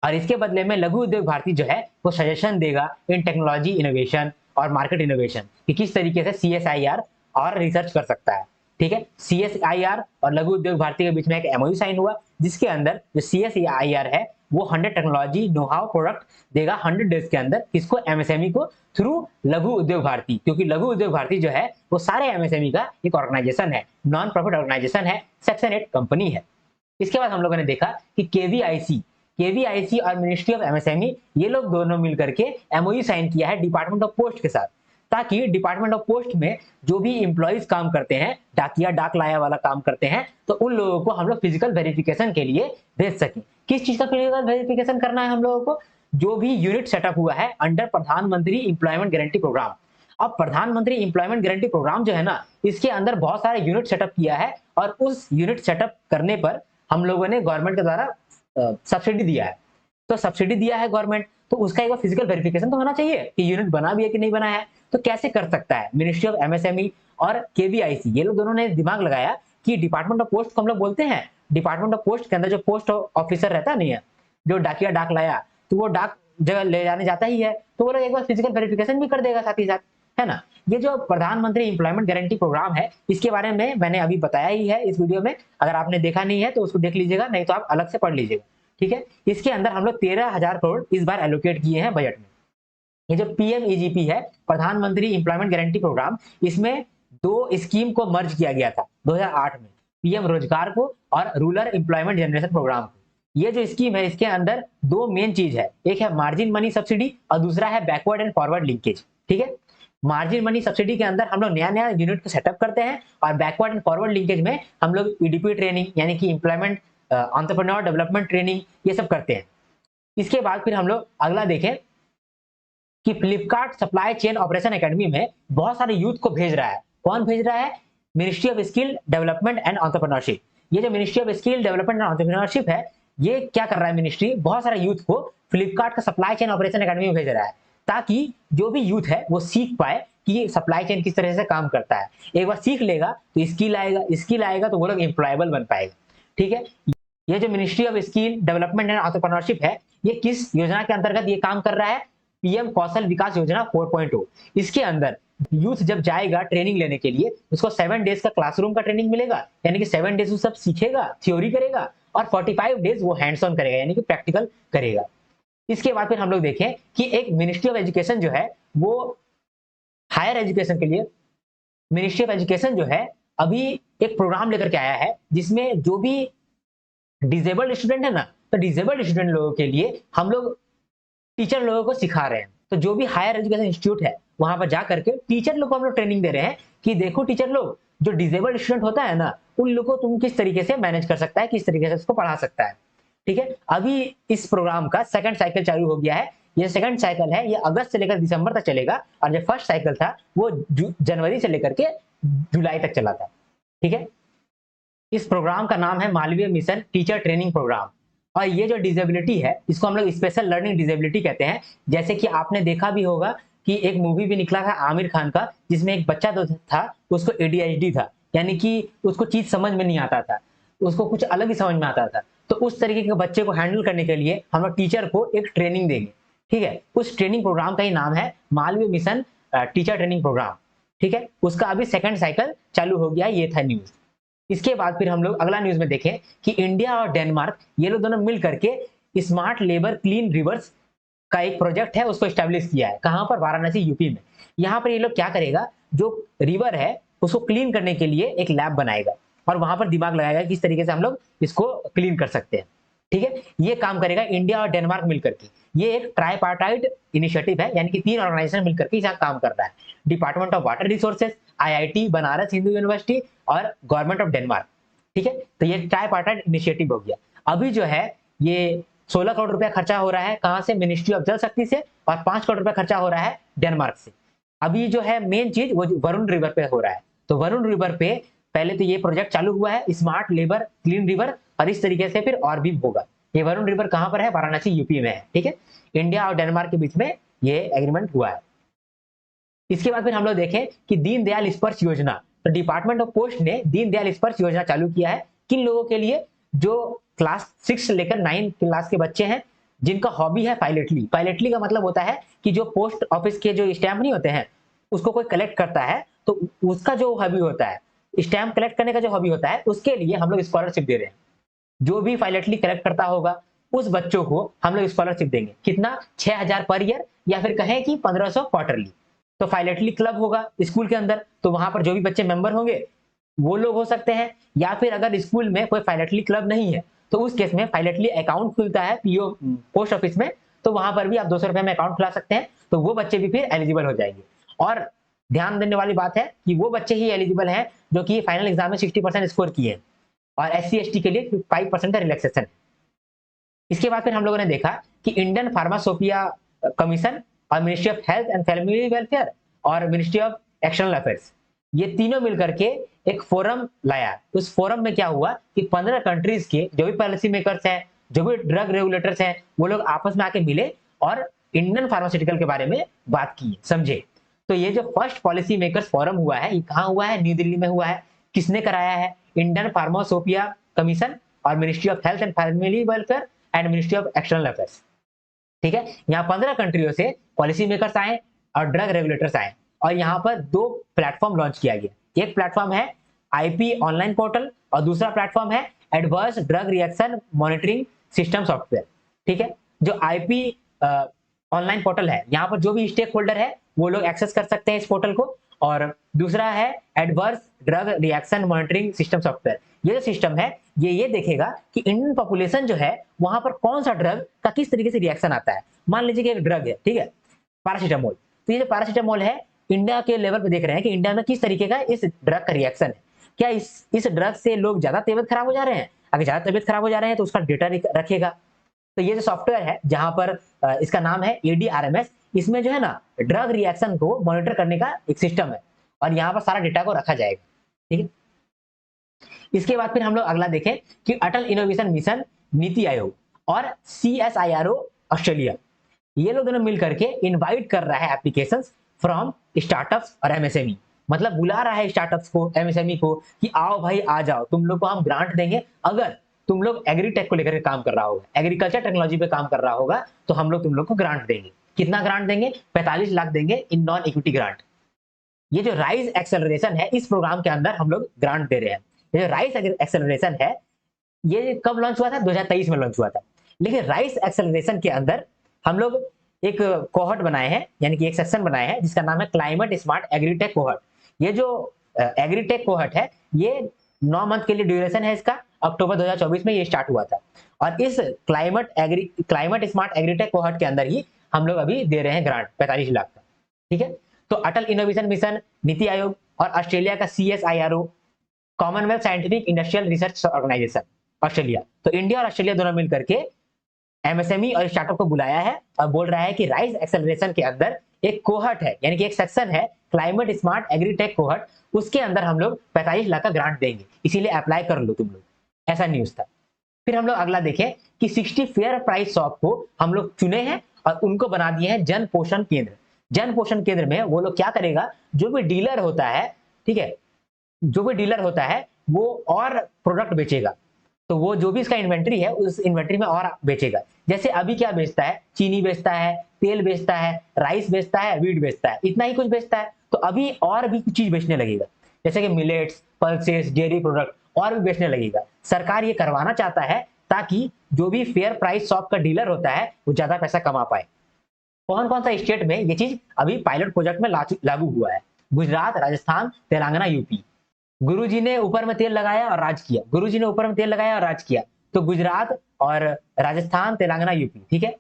और इसके बदले में लघु उद्योग भारती जो है वो सजेशन देगा इन टेक्नोलॉजी इनोवेशन और मार्केट इनोवेशन कि किस तरीके से CSIR और रिसर्च कर सकता है। ठीक है, CSIR और लघु उद्योग भारती के बीच में एक MOU साइन हुआ जिसके अंदर जो CSIR है वो 100 टेक्नोलॉजी नो हाउ प्रोडक्ट देगा 100 डेज के अंदर। किसको? MSME को थ्रू लघु उद्योग भारती, क्योंकि लघु उद्योग भारती जो है वो सारे MSME का एक ऑर्गेनाइजेशन है, नॉन प्रॉफिट ऑर्गेनाइजेशन है, सेक्शन 8 कंपनी है। इसके बाद हम लोगों ने देखा कि KVIC और मिनिस्ट्री ऑफ MSME ये लोग दोनों मिलकर के MOU साइन किया है डिपार्टमेंट ऑफ पोस्ट के साथ, ताकि डिपार्टमेंट ऑफ पोस्ट में जो भी इंप्लॉइज काम करते हैं, डाकिया डाक लाया वाला काम करते हैं, तो उन लोगों को हम लोग फिजिकल वेरिफिकेशन के लिए भेज सकें। किस चीज का फिजिकल वेरिफिकेशन करना है हम लोगों को? जो भी यूनिट सेटअप हुआ है अंडर प्रधानमंत्री एम्प्लॉयमेंट गारंटी प्रोग्राम। अब प्रधानमंत्री एम्प्लॉयमेंट गारंटी प्रोग्राम जो है ना, इसके अंदर बहुत सारे यूनिट सेटअप किया है और उस यूनिट सेटअप करने पर हम लोगों ने गवर्नमेंट के द्वारा सब्सिडी दिया है। तो सब्सिडी दिया है गवर्नमेंट, तो उसका एक बार फिजिकल वेरिफिकेशन तो होना चाहिए कि यूनिट बना भी है कि नहीं बना है। तो कैसे कर सकता है? मिनिस्ट्री ऑफ MSME और KVIC ये लोग दोनों ने दिमाग लगाया कि डिपार्टमेंट ऑफ पोस्ट को हम लोग बोलते हैं, डिपार्टमेंट ऑफ पोस्ट के अंदर जो पोस्ट ऑफिसर रहता नहीं है, जो डाकिया डाक लाया, तो वो डाक जगह ले जाने जाता ही है, तो वो लोग एक बार फिजिकल वेरिफिकेशन भी कर देगा साथ ही साथ, है ना। ये जो प्रधानमंत्री एम्प्लॉयमेंट गारंटी प्रोग्राम है इसके बारे में मैंने अभी बताया ही है इस वीडियो में। अगर आपने देखा नहीं है तो उसको देख लीजिएगा, नहीं तो आप अलग से पढ़ लीजिएगा। ठीक है, इसके अंदर हम लोग 13,000 करोड़ इस बार एलोकेट किए हैं बजट में। ये जो PMEGP है, प्रधानमंत्री एम्प्लॉयमेंट गारंटी प्रोग्राम, इसमें 2 स्कीम को मर्ज किया गया था 2008 में, PM रोजगार को और रूरल एम्प्लॉयमेंट जनरेशन प्रोग्राम को। ये जो स्कीम है इसके अंदर 2 मेन चीज है, एक है मार्जिन मनी सब्सिडी और दूसरा है बैकवर्ड एंड फॉरवर्ड लिंकेज। ठीक है, मार्जिन मनी सब्सिडी के अंदर हम लोग नया नया यूनिट को सेटअप करते हैं और बैकवर्ड एंड फॉरवर्ड लिंकेज में हम लोग EDP ट्रेनिंग यानी कि एम्प्लॉयमेंट एंटरप्रेन्योर डेवलपमेंट ट्रेनिंग ये सब करते हैं। इसके बाद फिर हम लोग अगला देखें कि Flipkart supply chain operation academy में बहुत सारे यूथ को भेज रहा है। कौन भेज रहा है? Ministry of skill development and entrepreneurship. ये जो ministry of skill development and entrepreneurship है, ये क्या कर रहा है? मिनिस्ट्री बहुत सारे यूथ को फ्लिपकार्ट का सप्लाई चेन ऑपरेशन एकेडमी में भेज रहा है, ताकि जो भी यूथ है वो सीख पाए कि सप्लाई चेन किस तरह से काम करता है। एक बार सीख लेगा तो स्किल आएगा तो वो लोग एम्प्लॉयबल बन पाएगा। ठीक है, ये जो ministry of skill development and entrepreneurship है, ये किस योजना के अंतर्गत ये काम कर रहा है? PM कौशल विकास योजना 4.0। इसके अंदर यूथ जब जाएगा ट्रेनिंग लेने के लिए, उसको 7 डेज का क्लासरूम का ट्रेनिंग मिलेगा, यानी कि 7 डेज वो सब सीखेगा, थ्योरी करेगा, और 45 डेज वो हैंड्स ऑन करेगा, यानी कि प्रैक्टिकल करेगा। इसके बाद फिर हम लोग देखें कि एक मिनिस्ट्री ऑफ एजुकेशन जो है वो हायर एजुकेशन के लिए, मिनिस्ट्री ऑफ एजुकेशन जो है अभी एक प्रोग्राम लेकर के आया है जिसमें जो भी डिजेबल्ड स्टूडेंट है ना, तो डिजेबल्ड स्टूडेंट लोगों के लिए हम लोग टीचर लोगों को सिखा रहे हैं। तो जो भी हायर एजुकेशन इंस्टीट्यूट है वहां पर जा करके टीचर लोग को हम लोग ट्रेनिंग दे रहे हैं कि देखो टीचर लोग, जो डिजेबल्ड स्टूडेंट होता है ना, उन लोगों को तुम किस तरीके से मैनेज कर सकता है, किस तरीके से उसको पढ़ा सकता है। ठीक है, अभी इस प्रोग्राम का सेकंड साइकिल चालू हो गया है। ये सेकंड साइकिल है, ये अगस्त से लेकर दिसंबर तक चलेगा, और जो फर्स्ट साइकिल था वो जनवरी से लेकर के जुलाई तक चला था। ठीक है, इस प्रोग्राम का नाम है Malaviya mission teacher training programme. और ये जो डिजेबिलिटी है इसको हम लोग स्पेशल लर्निंग डिजेबिलिटी कहते हैं। जैसे कि आपने देखा भी होगा कि एक मूवी भी निकला था आमिर खान का, जिसमें एक बच्चा तो था उसको ADHD था, यानी कि उसको चीज समझ में नहीं आता था, उसको कुछ अलग ही समझ में आता था। तो उस तरीके के बच्चे को हैंडल करने के लिए हम लोग टीचर को एक ट्रेनिंग देंगे, ठीक है। उस ट्रेनिंग प्रोग्राम का ही नाम है Malaviya mission teacher training programme, ठीक है। उसका अभी सेकंड साइकिल चालू हो गया, ये था न्यूज। इसके बाद फिर हम लोग अगला न्यूज में देखें कि इंडिया और डेनमार्क ये लोग दोनों मिल करके स्मार्ट लेबर क्लीन रिवर्स का एक प्रोजेक्ट है, उसको स्टैब्लिश किया है। कहां पर? वाराणसी, यूपी में। यहाँ पर ये लोग क्या करेगा, जो रिवर है उसको क्लीन करने के लिए एक लैब बनाएगा और वहां पर दिमाग लगाएगा किस तरीके से हम लोग इसको क्लीन कर सकते हैं, ठीक है। ये काम करेगा इंडिया और डेनमार्क मिलकर के। ये एक ट्राइपार्टाइट इनिशिएटिव है, यानी कि 3 ऑर्गेनाइजेशन मिलकर के यहाँ काम कर रहा है। Department of water resources, IIT Banaras Hindu university और गवर्नमेंट ऑफ डेनमार्क, ठीक है। तो ये ट्राइपार्टाइट इनिशिएटिव हो गया। अभी जो है ये 16 करोड़ रुपया खर्चा हो रहा है, कहां से? मिनिस्ट्री ऑफ जल शक्ति से, और 5 करोड़ रुपया खर्चा हो रहा है डेनमार्क से। अभी जो है मेन चीज वो वरुण रिवर पे हो रहा है। तो वरुण रिवर पे पहले तो ये प्रोजेक्ट चालू हुआ है, स्मार्ट लेबर क्लीन रिवर, और इस तरीके से फिर और भी होगा। ये वरुण रिवर कहां पर है? वाराणसी, यूपी में है, ठीक है। इंडिया और डेनमार्क के बीच में ये एग्रीमेंट हुआ है। इसके बाद फिर हम लोग देखें कि दीनदयाल स्पर्श योजना, तो डिपार्टमेंट ऑफ पोस्ट ने दीनदयाल स्पर्श योजना चालू किया है। किन लोगों के लिए? जो क्लास 6 से लेकर 9 क्लास के बच्चे हैं, जिनका हॉबी है पायलटली। पायलटली का मतलब होता है कि जो पोस्ट ऑफिस के जो स्टैम्प नहीं होते हैं, उसको कोई कलेक्ट करता है, तो उसका जो हॉबी होता है, स्टैम्प कलेक्ट करने का जो हॉबी होता है, उसके लिए हम लोग स्कॉलरशिप दे रहे हैं। जो भी पायलटली कलेक्ट करता होगा उस बच्चों को हम लोग स्कॉलरशिप देंगे। कितना? 6000 पर ईयर, या फिर कहें कि 1500 क्वार्टरली। तो फाइलेटली क्लब होगा स्कूल के अंदर, तो वहां पर जो भी बच्चे मेंबर होंगे वो लोग हो सकते हैं, या फिर अगर स्कूल में कोई फाइलेटली क्लब नहीं है तो उस केस में फाइलेटली अकाउंट खुलता है पीओ पोस्ट ऑफिस में, तो वहां पर भी आप 200 रुपए में अकाउंट खुला सकते हैं। तो वो बच्चे भी फिर एलिजिबल हो जाएंगे। और ध्यान देने वाली बात है कि वो बच्चे ही एलिजिबल हैं जो कि फाइनल एग्जाम में 60% स्कोर किए, और SC/ST के लिए 5% का रिलैक्सेशन। इसके बाद फिर हम लोगों ने देखा कि इंडियन फार्मासोपिया कमीशन और ministry of health and family welfare और मिनिस्ट्री ऑफ एक्सटर्नल अफेयर्स, ये तीनों मिलकर के एक फोरम लाया। उस फोरम में क्या हुआ कि 15 कंट्रीज के जो भी पॉलिसी मेकर्स हैं, जो भी ड्रग रेगुलेटर्स हैं, वो लोग आपस में आके मिले और इंडियन फार्मास्यूटिकल के बारे में बात की, समझे। तो ये जो फर्स्ट पॉलिसी मेकर्स फोरम हुआ है, ये कहाँ हुआ है? न्यू दिल्ली में हुआ है। किसने कराया है? इंडियन फार्मासोपिया कमीशन और ministry of health and family welfare and ministry of external affairs, ठीक है। यहाँ 15 कंट्रियों से पॉलिसी मेकर्स आए और ड्रग रेगुलेटर्स आए, और यहाँ पर 2 प्लेटफॉर्म लॉन्च किया गया। एक प्लेटफॉर्म है आईपी ऑनलाइन पोर्टल और दूसरा प्लेटफॉर्म है adverse drug reaction monitoring system software, ठीक है। जो आईपी ऑनलाइन पोर्टल है, यहाँ पर जो भी स्टेक होल्डर है वो लोग एक्सेस कर सकते हैं इस पोर्टल को, और दूसरा है adverse drug reaction monitoring system software. ये जो सिस्टम है ये देखेगा कि इंडियन पॉपुलेशन जो है वहां पर कौन सा ड्रग का किस तरीके से रिएक्शन आता है। मान लीजिए कि एक ड्रग है, ठीक है, पैरासीटामोल। तो ये जो पैरासीटामोल है, इंडिया के लेवल पे देख रहे हैं कि इंडिया में किस तरीके का इस ड्रग का रिएक्शन है। क्या इस ड्रग से लोग ज्यादा तबियत खराब हो जा रहे हैं? अगर ज्यादा तबियत खराब हो जा रहे हैं तो उसका डेटा रखेगा। तो ये जो सॉफ्टवेयर है, जहां पर इसका नाम है ADRMS, इसमें जो है ना ड्रग रिएक्शन को मॉनिटर करने का एक सिस्टम है, और यहाँ पर सारा डेटा को रखा जाएगा, ठीक है। इसके बाद फिर हम लोग अगला देखें कि अटल इनोवेशन मिशन, नीति आयोग और CSIRO ऑस्ट्रेलिया, ये लोग दोनों मिल करके इनवाइट कर रहा है एप्लीकेशंस फ्रॉम स्टार्टअप्स और MSME। मतलब बुला रहा है स्टार्टअप्स को, MSME को कि आओ भाई आ जाओ, तुम लोग को हम ग्रांट देंगे। अगर तुम लोग एग्रीटेक को लेकर काम कर रहा होगा, एग्रीकल्चर टेक्नोलॉजी पे काम कर रहा होगा, तो हम लोग तुम लोग को ग्रांट देंगे। कितना ग्रांट देंगे? 45 लाख देंगे इन नॉन इक्विटी ग्रांट। ये जो राइज एक्सेलरेशन है, इस प्रोग्राम के अंदर हम लोग ग्रांट दे रहे हैं। ये जो राइज एक्सेलरेशन है, ये कब लॉन्च हुआ था? 2023 में लॉन्च हुआ था। लेकिन राइज एक्सेलरेशन के अंदर हम लोग एक कोहर्ट बनाए हैं, यानी कि एक सेक्शन बनाए हैं जिसका नाम है क्लाइमेट स्मार्ट एग्रीटेक कोहर्ट। ये जो एग्रीटेक कोहर्ट है, ये 9 मंथ के लिए ड्यूरेशन है इसका। अक्टूबर 2024 में ये स्टार्ट हुआ था, और इस क्लाइमेट स्मार्ट एग्रीटेक कोहर्ट के अंदर ही हम लोग अभी दे रहे हैं ग्रांट 45 लाख का, ठीक है। तो अटल इनोवेशन मिशन, नीति आयोग और ऑस्ट्रेलिया का CSIRO, Commonwealth Scientific Industrial Research Organisation Australia, तो इंडिया और ऑस्ट्रेलिया दोनों मिलकर के MSME और स्टार्टअप को बुलाया है और बोल रहा है कि राइज एक्सेलरेशन के अंदर एक कोहर्ट है, यानी कि एक सेक्शन है क्लाइमेट स्मार्ट एग्रीटेक कोहर्ट, उसके अंदर हम लोग 45 लाख का ग्रांट देंगे, इसीलिए अप्लाई कर लो तुम लोग। ऐसा न्यूज था। फिर हम लोग अगला देखें कि 60 फेयर प्राइस शॉप को हम लोग चुने हैं और उनको बना दिए हैं जन पोषण केंद्र। जन पोषण केंद्र में वो लोग क्या करेगा, जो भी डीलर होता है, ठीक है, जो भी डीलर होता है वो और प्रोडक्ट बेचेगा। तो वो जो भी इसका इन्वेंट्री है उस इन्वेंट्री में और बेचेगा। जैसे अभी क्या बेचता है, चीनी बेचता है, तेल बेचता है, राइस बेचता है, वीट बेचता है, इतना ही कुछ बेचता है। तो अभी और भी कुछ चीज बेचने लगेगा, जैसे कि मिलेट्स, पल्सेस, डेयरी प्रोडक्ट और भी बेचने लगेगा। सरकार ये करवाना चाहता है ताकि जो भी फेयर प्राइस शॉप का डीलर होता है वो ज्यादा पैसा कमा पाए। कौन कौन सा स्टेट में ये चीज अभी पायलट प्रोजेक्ट में लागू हुआ है? गुजरात, राजस्थान, तेलंगाना, यूपी। गुरुजी ने ऊपर में तेल लगाया और राज किया, गुरुजी ने ऊपर में तेल लगाया और राज किया। तो गुजरात और राजस्थान, तेलंगाना, यूपी, ठीक है।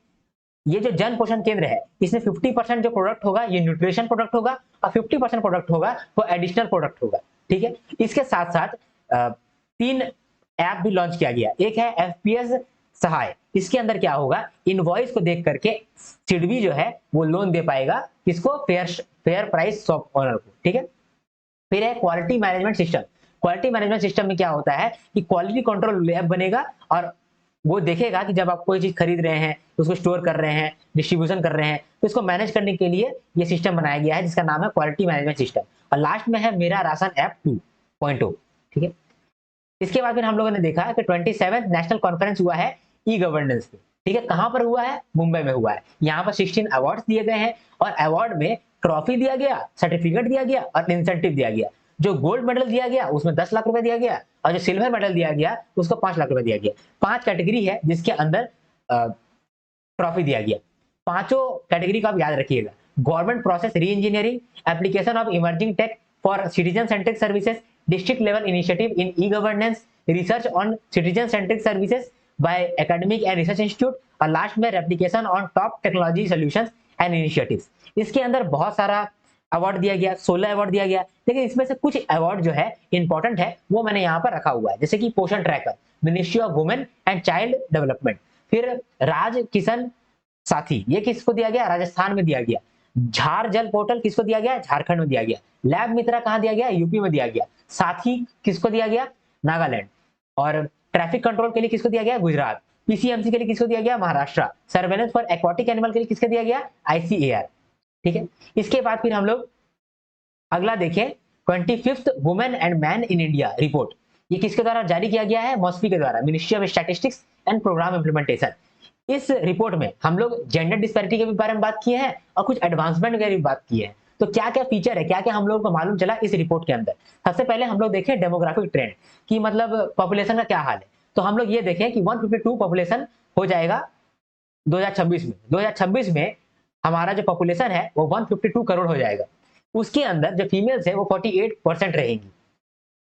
ये जो जन पोषण केंद्र है इसमें 50% जो प्रोडक्ट होगा ये न्यूट्रिशन प्रोडक्ट होगा और 50% प्रोडक्ट होगा वो एडिशनल प्रोडक्ट होगा, ठीक है। इसके साथ साथ 3 ऐप भी लॉन्च किया गया। एक है एफपीएस सहाय। इसके अंदर क्या होगा, इनवॉइस को देख करके सिडबी जो है वो लोन दे पाएगा किसको, फेयर प्राइस शॉप ओनर को, ठीक है। फिर है quality management system. Quality management system में क्या होता है कि क्वालिटी कंट्रोल लैब बनेगा और वो देखेगा कि जब आप कोई चीज खरीद रहे हैं, उसको स्टोर कर रहे हैं, डिस्ट्रीब्यूशन कर रहे हैं, तो इसको मैनेज करने के लिए ये सिस्टम बनाया गया है जिसका नाम है क्वालिटी मैनेजमेंट सिस्टम। और लास्ट में है मेरा राशन ऐप 2.0, ठीक है। इसके बाद फिर हम लोगों ने देखा कि 27th नेशनल कॉन्फ्रेंस हुआ है ई गवर्नेंस पे, ठीक है। कहां पर हुआ है, मुंबई में हुआ है। यहाँ पर 16 अवार्ड्स दिए गए हैं और अवार्ड में ट्रॉफी दिया गया, सर्टिफिकेट दिया गया और इंसेंटिव दिया गया। जो गोल्ड मेडल दिया गया उसमें 10 लाख रुपए दिया गया और जो सिल्वर मेडल दिया गया उसको 5 लाख रुपए दिया गया। 5 कैटेगरी है जिसके अंदर ट्रॉफी दिया गया। पांचों कैटेगरी को आप याद रखिएगा। Government process reengineering, application of emerging tech for citizen centric services, district level initiative in e governance, research on citizen centric services by academic and research institute और लास्ट में replication on top technology solutions and initiatives. इसके अंदर बहुत सारा award दिया गया, 16 award दिया गया। लेकिन इसमें से कुछ अवार्ड जो है इंपॉर्टेंट है वो मैंने यहाँ पर रखा हुआ है, जैसे कि पोषण tracker, ministry of women and child development. फिर राज किशन साथी, ये किसको दिया गया, राजस्थान में दिया गया। झार जल पोर्टल किसको दिया गया, झारखंड में दिया गया। लैब मित्रा कहाँ दिया गया, यूपी में दिया गया। साथी किसको दिया गया, नागालैंड। और ट्रैफिक कंट्रोल के लिए किसको दिया गया, गुजरात। पीसीएमसी के लिए किसको दिया गया, Maharashtra. Surveillance for aquatic animal के लिए किसको दिया गया, आईसीएआर, ठीक है। इसके बाद फिर हम लोग अगला देखें, 25th women and man in India report. ये किसके द्वारा जारी किया गया है, मॉस्फी के द्वारा, ministry of statistics and programme implementation. इस रिपोर्ट में हम लोग जेंडर डिस्पैरिटी के बारे में बात किए हैं और कुछ एडवांसमेंट के भी बात की है। तो क्या क्या फीचर है, क्या क्या हम लोगों को मालूम चला इस रिपोर्ट के अंदर। सबसे पहले हम लोग देखें डेमोग्राफिक ट्रेंड की, मतलब पॉपुलेशन का क्या हाल है। तो हम लोग ये देखें कि 152 पॉपुलेशन हो जाएगा 2026 में। 2026 में हमारा जो पॉपुलेशन है वो 152 करोड़ हो जाएगा। उसके अंदर जो फीमेल्स है वो 48% रहेंगी।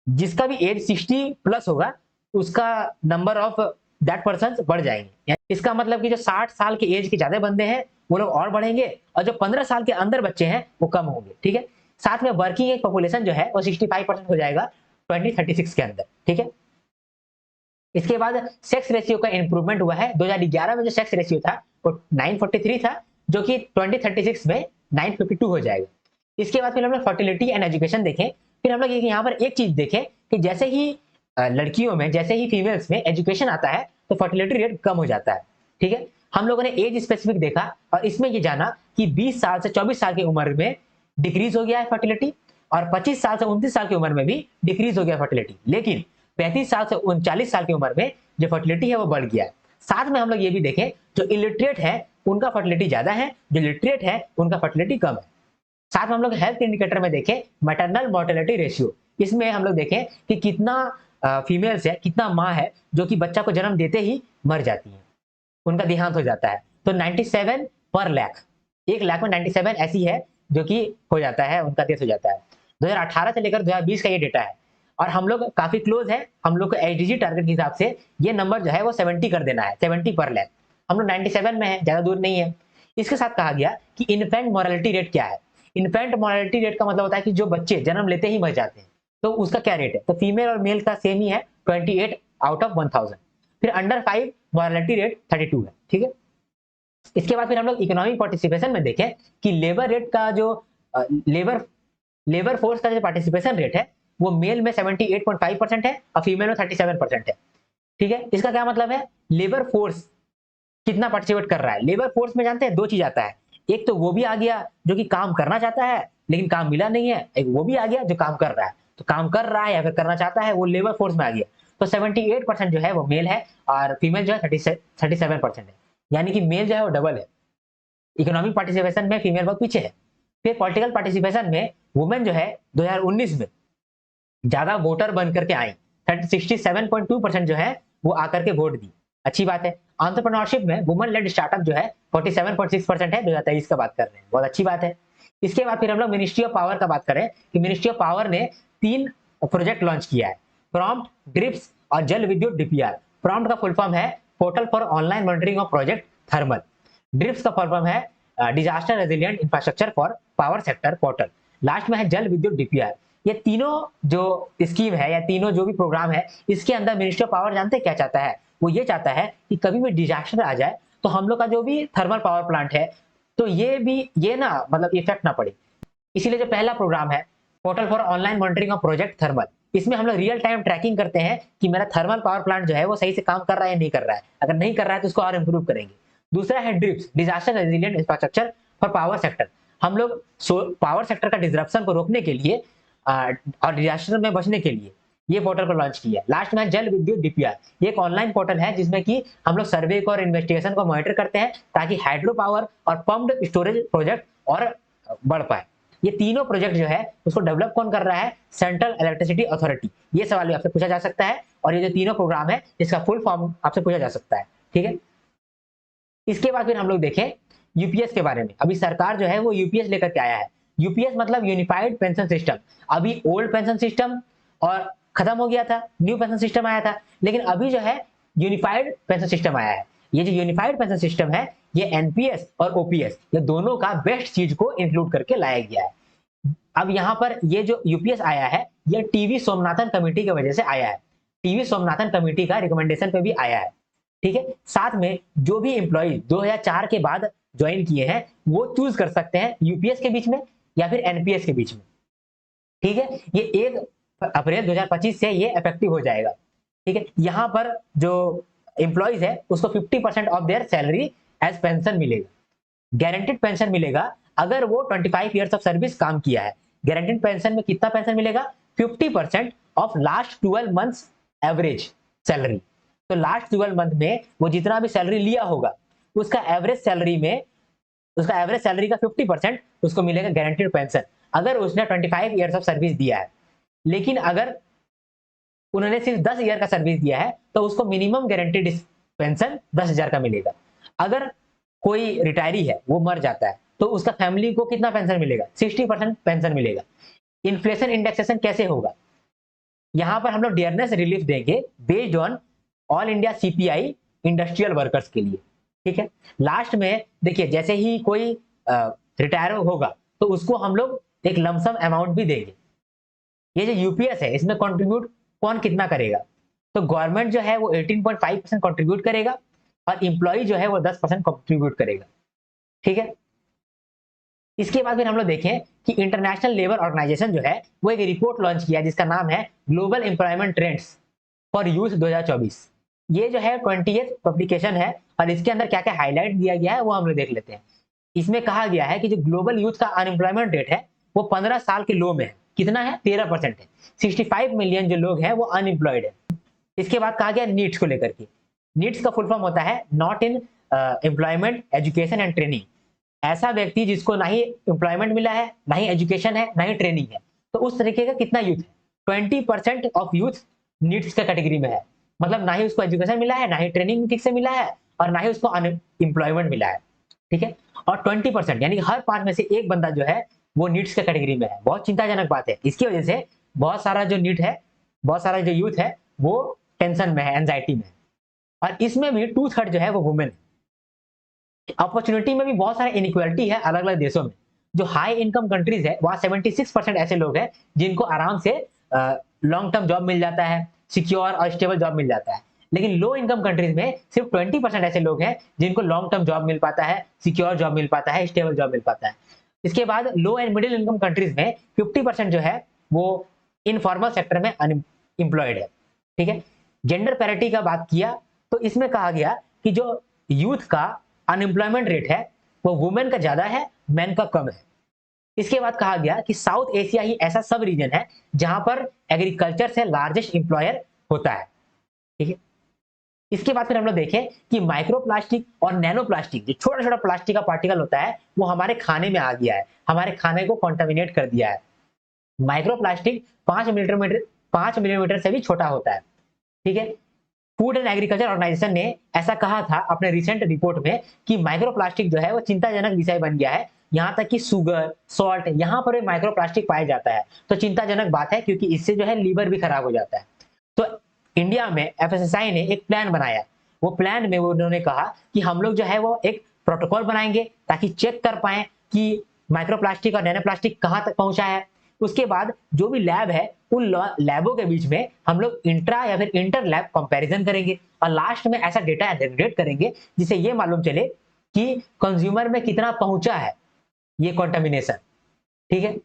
जिसका भी एज 60 प्लस होगा उसका नंबर ऑफ दैट पर्सन बढ़ जाएंगे। इसका मतलब कि जो 60 साल के एज के ज्यादा बंदे हैं वो लोग और बढ़ेंगे और जो 15 साल के अंदर बच्चे हैं वो कम होंगे, ठीक है। साथ में वर्किंग एज पॉपुलेशन जो है वो 65% हो जाएगा 2036 के अंदर, ठीक है। इसके बाद सेक्स रेशियो का इंप्रूवमेंट हुआ है। 2011 में जो सेक्स रेशियो था वो 943 था, जो कि 2036 में 952 हो जाएगा। इसके बाद फिर हम लोग फर्टिलिटी एंड एजुकेशन देखें। फिर हम लोग यहाँ पर एक चीज देखें कि जैसे ही लड़कियों में, जैसे ही फीमेल्स में एजुकेशन आता है तो फर्टिलिटी रेट कम हो जाता है, ठीक है। हम लोगों ने एज स्पेसिफिक देखा और इसमें ये जाना कि 20 साल से 24 साल की उम्र में डिक्रीज हो गया है फर्टिलिटी और 25 साल से 29 साल की उम्र में भी डिक्रीज हो गया फर्टिलिटी। लेकिन 35 साल से 39 साल की उम्र में जो फर्टिलिटी है वो बढ़ गया है। साथ में हम लोग ये भी देखें जो इलिटरेट है उनका फर्टिलिटी ज्यादा है, जो लिटरेट है उनका फर्टिलिटी कम है। साथ में हम लोग हेल्थ इंडिकेटर में देखें मैटरनल मोर्टेलिटी रेशियो। इसमें हम लोग देखें कि कितना फीमेल्स है, कितना माँ है जो कि बच्चा को जन्म देते ही मर जाती है, उनका देहांत हो जाता है। तो 97 पर लाख, 1 लाख में 97 ऐसी है जो कि हो जाता है, उनका डेथ हो जाता है। 2018 से लेकर 2020 का ये डेटा है और हम लोग काफी क्लोज है। हम लोग को एसडीजी टारगेट के हिसाब से ये नंबर जो है वो 70 कर देना है, 70 पर लाख। हम लोग 97 में है, ज्यादा दूर नहीं है। इसके साथ कहा गया कि इन्फेंट मोरालिटी रेट क्या है। इन्फेंट मोरालिटी रेट का मतलब होता है कि जो बच्चे जन्म लेते ही मर जाते हैं तो उसका क्या रेट है। तो फीमेल और मेल का सेम ही है, 28 आउट ऑफ 1000। फिर अंडर 5 मोरालिटी रेट 32 है, ठीक है। इसके बाद फिर हम लोग इकोनॉमिक पार्टिसिपेशन में देखें कि लेबर रेट का जो लेबर फोर्स का जो पार्टिसिपेशन रेट है वो मेल में 78.5% है और फीमेल में 37% है, ठीक है। इसका क्या मतलब है, लेबर फोर्स कितना पार्टिसिपेट कर रहा है। लेबर फोर्स में जानते हैं 2 चीज आता है, एक तो वो भी आ गया जो कि काम करना चाहता है लेकिन काम मिला नहीं है, एक वो भी आ गया जो काम कर रहा है। तो काम कर रहा है या फिर करना चाहता है वो लेबर फोर्स में आ गया। तो 78% जो है वो मेल है और फीमेल जो है 37% है, यानी कि मेल जो है वो डबल है। इकोनॉमिक पार्टिसिपेशन में फीमेल बहुत पीछे है। फिर पॉलिटिकल पार्टिसिपेशन में वुमेन जो है 2019 में ज्यादा वोटर बन करके आई, 67.2% जो है वो आकर के वोट दी, अच्छी बात है। एंटरप्रेन्योरशिप में वुमेन लेड स्टार्टअप जो है 47.6% है, 2023 का बात कर रहे हैं, बहुत अच्छी बात है। इसके बाद फिर हम लोग मिनिस्ट्री ऑफ पावर का बात करें कि मिनिस्ट्री ऑफ पावर ने 3 प्रोजेक्ट लॉन्च किया है, प्रॉम्प्ट, ड्रिप्स और जल विद्युत डीपीआर। प्रॉम्प्ट का फुल फॉर्म है portal for online monitoring of project thermal. Drips का फुल फॉर्म है disaster resilient infrastructure for power sector portal. Last में है जल विद्युत डीपीआर। ये तीनों जो स्कीम है या तीनों जो भी प्रोग्राम है, इसके अंदर मिनिस्ट्री ऑफ पावर जानते क्या चाहता है? वो ये चाहता है कि कभी भी डिजास्टर आ जाए तो हम लोग का जो भी थर्मल पावर प्लांट है तो ये ना मतलब इफेक्ट ना पड़े। इसीलिए जो पहला प्रोग्राम है portal for online monitoring of project thermal, इसमें हम लोग रियल टाइम ट्रैकिंग करते हैं कि मेरा थर्मल पावर प्लांट जो है वो सही से काम कर रहा है या नहीं कर रहा है। अगर नहीं कर रहा है तो उसको और इंप्रूव करेंगे। दूसरा है drips, disaster resilient infrastructure for power sector. हम लोग पावर सेक्टर का डिसरप्शन को रोकने के लिए और डिजास्टर में बचने के लिए ये पोर्टल को लॉन्च किया। लास्ट में जल विद्युत डीपीआर, ये एक ऑनलाइन पोर्टल है जिसमें कि हम लोग सर्वे को और इन्वेस्टिगेशन को मॉनिटर करते हैं ताकि हाइड्रो पावर और पम्प्ड स्टोरेज प्रोजेक्ट और बढ़ पाए। ये तीनों प्रोजेक्ट जो है उसको डेवलप कौन कर रहा है? Central electricity authority. ये सवाल भी आपसे पूछा जा सकता है और ये जो तीनों प्रोग्राम है इसका फुल फॉर्म आपसे पूछा जा सकता है, ठीक है। इसके बाद फिर हम लोग देखें यूपीएस के बारे में। अभी सरकार जो है वो यूपीएस लेकर के आया है। यूपीएस मतलब यूनिफाइड पेंशन सिस्टम। अभी ओल्ड पेंशन सिस्टम और खत्म हो गया था, न्यू पेंशन सिस्टम आया था, लेकिन अभी जो है यूनिफाइड पेंशन सिस्टम आया है। ये जो यूनिफाइड पेंशन सिस्टम है ये एनपीएस और ओपीएस ये दोनों का बेस्ट चीज को इंक्लूड करके लाया गया है। अब यहाँ पर ये जो यूपीएस आया है ये टीवी सोमनाथन कमेटी की वजह से आया है। टीवी सोमनाथन कमेटी का रिकमेंडेशन पे भी आया है, ठीक है। साथ में जो भी एम्प्लॉय 2004 के बाद ज्वाइन किए हैं वो चूज कर सकते हैं यूपीएस के बीच में या फिर एनपीएस के बीच में, ठीक है। ये 1 अप्रैल 2025 से ये इफेक्टिव हो जाएगा, ठीक है। यहाँ पर जो एम्प्लॉयज है उसको 50% of their salary age pension मिलेगा। गारंटेड पेंशन मिलेगा अगर वो 25 ईयर्स ऑफ सर्विस काम किया है। गारंटेड पेंशन में कितना पेंशन मिलेगा? 50% of last 12 months average salary. तो लास्ट 12 मंथ में वो जितना भी सैलरी लिया होगा उसका एवरेज सैलरी का 50% उसको मिलेगा गारंटेड पेंशन, अगर उसने 25 ईयर्स ऑफ सर्विस दिया है। लेकिन अगर उन्होंने सिर्फ 10 ईयर का सर्विस दिया है तो उसको मिनिमम गारंटेड पेंशन 10,000 का मिलेगा। अगर कोई रिटायरी है वो मर जाता है तो उसका फैमिली को कितना पेंशन मिलेगा? 60% पेंशन मिलेगा। इन्फ्लेशन इंडेक्सेशन कैसे होगा? यहां पर हम लोग डियरनेस रिलीफ देंगे based on all India CPI industrial workers के लिए, ठीक है। लास्ट में देखिए जैसे ही कोई रिटायर होगा तो उसको हम लोग एक लमसम अमाउंट भी देंगे। ये जो यूपीएस है इसमें कंट्रीब्यूट कौन कितना करेगा? तो गवर्नमेंट जो है वो 18.5% कंट्रीब्यूट करेगा और एम्प्लॉय जो है वो 10% कंट्रीब्यूट करेगा, ठीक है। इसके बाद फिर हम लोग देखें कि इंटरनेशनल लेबर ऑर्गेनाइजेशन जो है वो एक रिपोर्ट लॉन्च किया जिसका नाम है global employment trends for youth 2024। ये जो है 20th पब्लिकेशन है और इसके अंदर क्या क्या हाईलाइट दिया गया है वो हम लोग देख लेते हैं। इसमें कहा गया है कि जो ग्लोबल यूथ का अनएम्प्लॉयमेंट रेट है वो 15 साल के लो में है। कितना है? 13% है। 65 मिलियन जो लोग हैं वो अनएम्प्लॉयड है। इसके बाद कहा गया नीड्स को लेकर के। नीड्स का फुल फॉर्म होता है not in employment education and training. ऐसा व्यक्ति जिसको ना ही एम्प्लॉयमेंट मिला है, ना ही एजुकेशन है, ना ही ट्रेनिंग है, तो उस तरीके का कितना यूथ है? 20% ऑफ यूथ नीड्स का कैटेगरी में है। मतलब ना ही उसको एजुकेशन मिला है, ना ही ट्रेनिंग ठीक से मिला है और ना ही उसको अनएम्प्लॉयमेंट मिला है, ठीक है। और 20% यानी कि हर 5 में से एक बंदा जो है वो नीड्स के कैटेगरी में है। बहुत चिंताजनक बात है। इसकी वजह से बहुत सारा जो नीड है, बहुत सारा जो यूथ है वो टेंशन में है, एंजाइटी में है। और इसमें भी 2/3 जो है वो वुमेन है। अपॉर्चुनिटी में भी बहुत सारे इनइक्वालिटी है अलग अलग देशों में। जो हाई इनकम कंट्रीज है वहां 76% ऐसे लोग हैं जिनको आराम से लॉन्ग टर्म जॉब मिल जाता है, सिक्योर और स्टेबल जॉब मिल जाता है। लेकिन लो इनकम कंट्रीज में सिर्फ 20% ऐसे लोग हैं जिनको लॉन्ग टर्म जॉब मिल पाता है, सिक्योर जॉब मिल पाता है, स्टेबल जॉब मिल पाता है। इसके बाद लो एंड मिडिल इनकम कंट्रीज में 50% जो है वो इनफॉर्मल सेक्टर में अनएम्प्लॉयड है, ठीक है। जेंडर पैरिटी का बात किया तो इसमें कहा गया कि जो यूथ का अनएम्प्लॉयमेंट रेट है वो वुमेन का ज्यादा है, मैन का कम है। इसके बाद कहा गया कि साउथ एशिया ही ऐसा सब रीजन है जहां पर एग्रीकल्चर से लार्जेस्ट एम्प्लॉयर होता है। ठीक है। इसके बाद फिर हम लोग देखें कि माइक्रोप्लास्टिक और नैनो प्लास्टिक, जो छोटा छोटा प्लास्टिक का पार्टिकल होता है, वो हमारे खाने में आ गया है, हमारे खाने को कॉन्टामिनेट कर दिया है। माइक्रोप्लास्टिक 5 मिलीमीटर से भी छोटा होता है। ठीक है। फूड एंड एग्रीकल्चर ऑर्गेनाइजेशन ने ऐसा कहा था अपने रिसेंट रिपोर्ट में कि माइक्रोप्लास्टिक जो है वो चिंताजनक विषय बन गया है। यहाँ तक कि सुगर, सॉल्ट, यहाँ पर भी माइक्रोप्लास्टिक पाया जाता है। तो चिंताजनक बात है, क्योंकि इससे जो है लीवर भी खराब हो जाता है। तो इंडिया में एफएसएसआई ने एक प्लान बनाया। वो प्लान में वो उन्होंने कहा कि हम लोग जो है वो एक प्रोटोकॉल बनाएंगे ताकि चेक कर पाए कि माइक्रोप्लास्टिक और नैनो प्लास्टिक कहाँ तक पहुंचा है। उसके बाद जो भी लैब है, उन लैबों के बीच में हम लोग इंट्रा या फिर इंटर लैब कंपैरिजन करेंगे और लास्ट में ऐसा डेटा जनरेट करेंगे जिससे ये मालूम चले कि कंज्यूमर में कितना पहुंचा है ये कंटामिनेशन। ठीक है।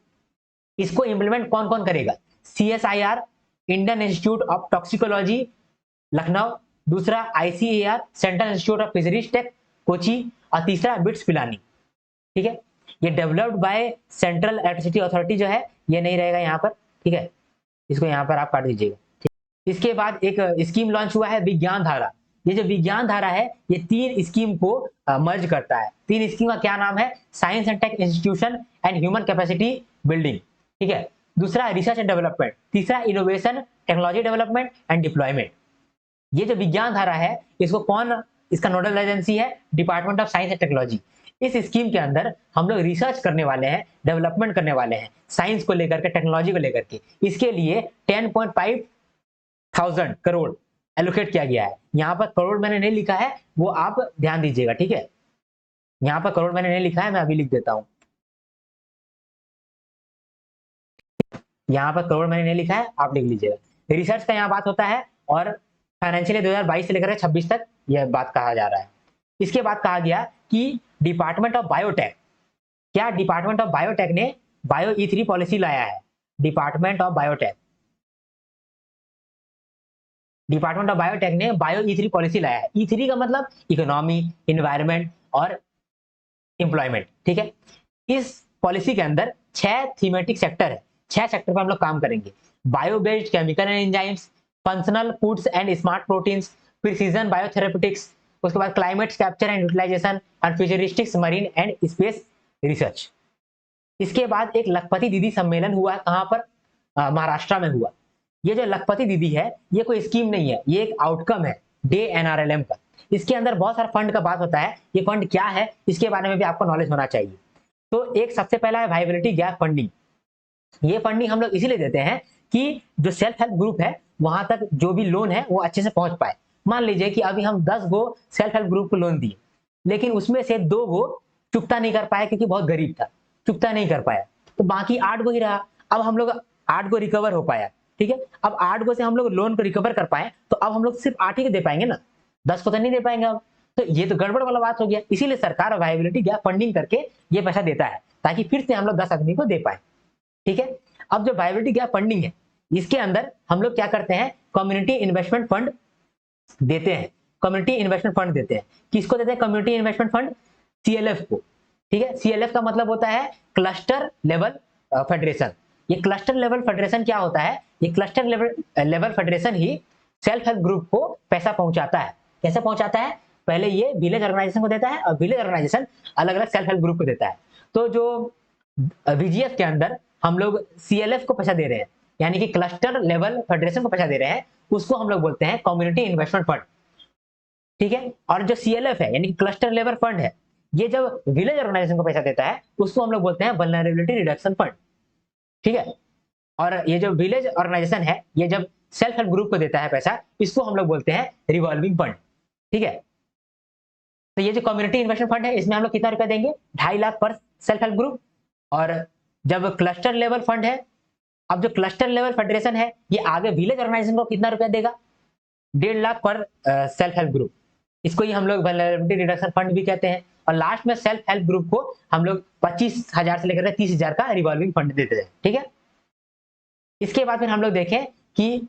इसको इंप्लीमेंट कौन कौन करेगा? CSIR, Indian institute of toxicology Lucknow, दूसरा ICAR, central institute of fisheries tech Kochi, और तीसरा बिट्स पिलानी। ठीक है। ये developed by central electricity authority जो है, ये नहीं रहेगा यहाँ पर। ठीक है। इसको यहाँ पर आप काट दीजिएगा। इसके बाद एक स्कीम लॉन्च हुआ है, विज्ञान धारा। ये जो विज्ञान धारा है, ये 3 स्कीम को मर्ज करता है। 3 स्कीम का क्या नाम है? Science and tech institution and human capacity building. ठीक है। दूसरा रिसर्च एंड डेवलपमेंट, तीसरा innovation, technology development and deployment. ये जो विज्ञान धारा है, इसको कौन, इसका नोडल एजेंसी है department of science and technology. इस स्कीम के अंदर हम लोग रिसर्च करने वाले हैं, डेवलपमेंट करने वाले हैं, साइंस को लेकर के, टेक्नोलॉजी को लेकर के। इसके लिए 10.5 थाउजेंड करोड़ एलोकेट किया गया है। यहाँ पर करोड़ मैंने नहीं लिखा है, वो आप ध्यान दीजिएगा। ठीक है। यहाँ पर करोड़ मैंने नहीं लिखा है, मैं अभी लिख देता हूँ। यहाँ पर करोड़ मैंने नहीं लिखा है, आप लिख लीजिएगा। रिसर्च का यहाँ बात होता है और फाइनेंशियल 2022 से लेकर 26 तक यह बात कहा जा रहा है। इसके बाद कहा गया कि डिपार्टमेंट ऑफ बायोटेक, क्या डिपार्टमेंट ऑफ बायोटेक ने बायो E3 पॉलिसी लाया है। डिपार्टमेंट ऑफ बायोटेक ने बायो E3 पॉलिसी लाया है। E3 का मतलब इकोनॉमी, इन्वायरमेंट और एम्प्लॉयमेंट। ठीक है। इस पॉलिसी के अंदर 6 थीमेटिक सेक्टर है। 6 सेक्टर पर हम लोग काम करेंगे। Bio based chemical and enzymes, functional foods and smart proteins, precision biotherapeutics, उसके बाद climate capture and utilisation and futuristics marine and space research. इसके बाद एक लखपति दीदी सम्मेलन हुआ, कहां पर? महाराष्ट्र में हुआ। ये जो लखपति दीदी है, ये कोई स्कीम नहीं है, ये एक आउटकम है डे NRLM का। इसके अंदर बहुत सारा फंड का बात होता है। ये फंड क्या है, इसके बारे में भी आपको नॉलेज होना चाहिए। तो एक सबसे पहला है वाइबिलिटी गैप फंडिंग। ये फंडिंग हम लोग इसीलिए देते हैं कि जो सेल्फ हेल्प ग्रुप है, वहां तक जो भी लोन है वो अच्छे से पहुंच पाए। मान लीजिए कि अभी हम 10 गो सेल्फ हेल्प ग्रुप को लोन दिए, लेकिन उसमें से 2 गो चुकता नहीं कर पाया क्योंकि बहुत गरीब था, चुकता नहीं कर पाया, तो बाकी 8 गो ही रहा। अब हम लोग 8 गो रिकवर हो पाया। ठीक है। अब 8 गो से हम लोग लोन को रिकवर कर पाए, तो अब हम लोग सिर्फ 8 ही को दे पाएंगे ना, 10 को तो नहीं दे पाएंगे अब। तो ये तो गड़बड़ वाला बात हो गया। इसीलिए सरकार वायबिलिटी गैप फंडिंग करके ये पैसा देता है, ताकि फिर से हम लोग 10 आदमी को दे पाए। ठीक है। अब जो वायबिलिटी गैप फंडिंग है, इसके अंदर हम लोग क्या करते हैं? कम्युनिटी इन्वेस्टमेंट फंड देते हैं। कम्युनिटी इन्वेस्टमेंट फंड देते हैं। किसको देते हैं कम्युनिटी इन्वेस्टमेंट फंड? CLF को। ठीक है। CLF का मतलब होता है क्लस्टर लेवल फेडरेशन। ये क्लस्टर लेवल फेडरेशन क्या होता है? ये क्लस्टर लेवल फेडरेशन ही सेल्फ हेल्प ग्रुप को पैसा पहुंचाता है। कैसे पहुंचाता है? पहले ये विलेज ऑर्गेनाइजेशन को देता है और विलेज ऑर्गेनाइजेशन अलग अलग सेल्फ हेल्प ग्रुप को देता है। तो जो VGF के अंदर हम लोग CLF को पैसा दे रहे हैं, यानी कि क्लस्टर लेवल फेडरेशन को पैसा दे रहे हैं, उसको हम लोग बोलते हैं कम्युनिटी इन्वेस्टमेंट फंड। ठीक है। और जो CLF है, यानी कि क्लस्टर लेवल फंड है, ये जब विलेज ऑर्गेनाइजेशन को पैसा देता है, उसको हम लोग बोलते हैं वल्नरेबिलिटी रिडक्शन फंड। ठीक है। और ये जो विलेज ऑर्गेनाइजेशन है, ये जब सेल्फ हेल्प ग्रुप को देता है पैसा, इसको हम लोग बोलते हैं रिवॉल्विंग फंड। ठीक है। तो ये जो कम्युनिटी इन्वेस्टमेंट फंड है, इसमें हम लोग कितना रुपया देंगे? 2.5 लाख पर सेल्फ हेल्प ग्रुप। और जब क्लस्टर लेवल फंड है, अब जो क्लस्टर लेवल फेडरेशन है, ये आगे विलेज ऑर्गेनाइजेशन को कितना रुपया देगा? 1.5 लाख पर सेल्फ हेल्प ग्रुप। इसको ही हम लोग वल्नरेबिलिटी रिडक्शन फंड भी कहते हैं। और लास्ट में सेल्फ हेल्प ग्रुप को हम लोग 25,000 से लेकर 30,000 का रिवॉल्विंग फंड देते हैं। ठीक है। इसके बाद फिर हम लोग देखें कि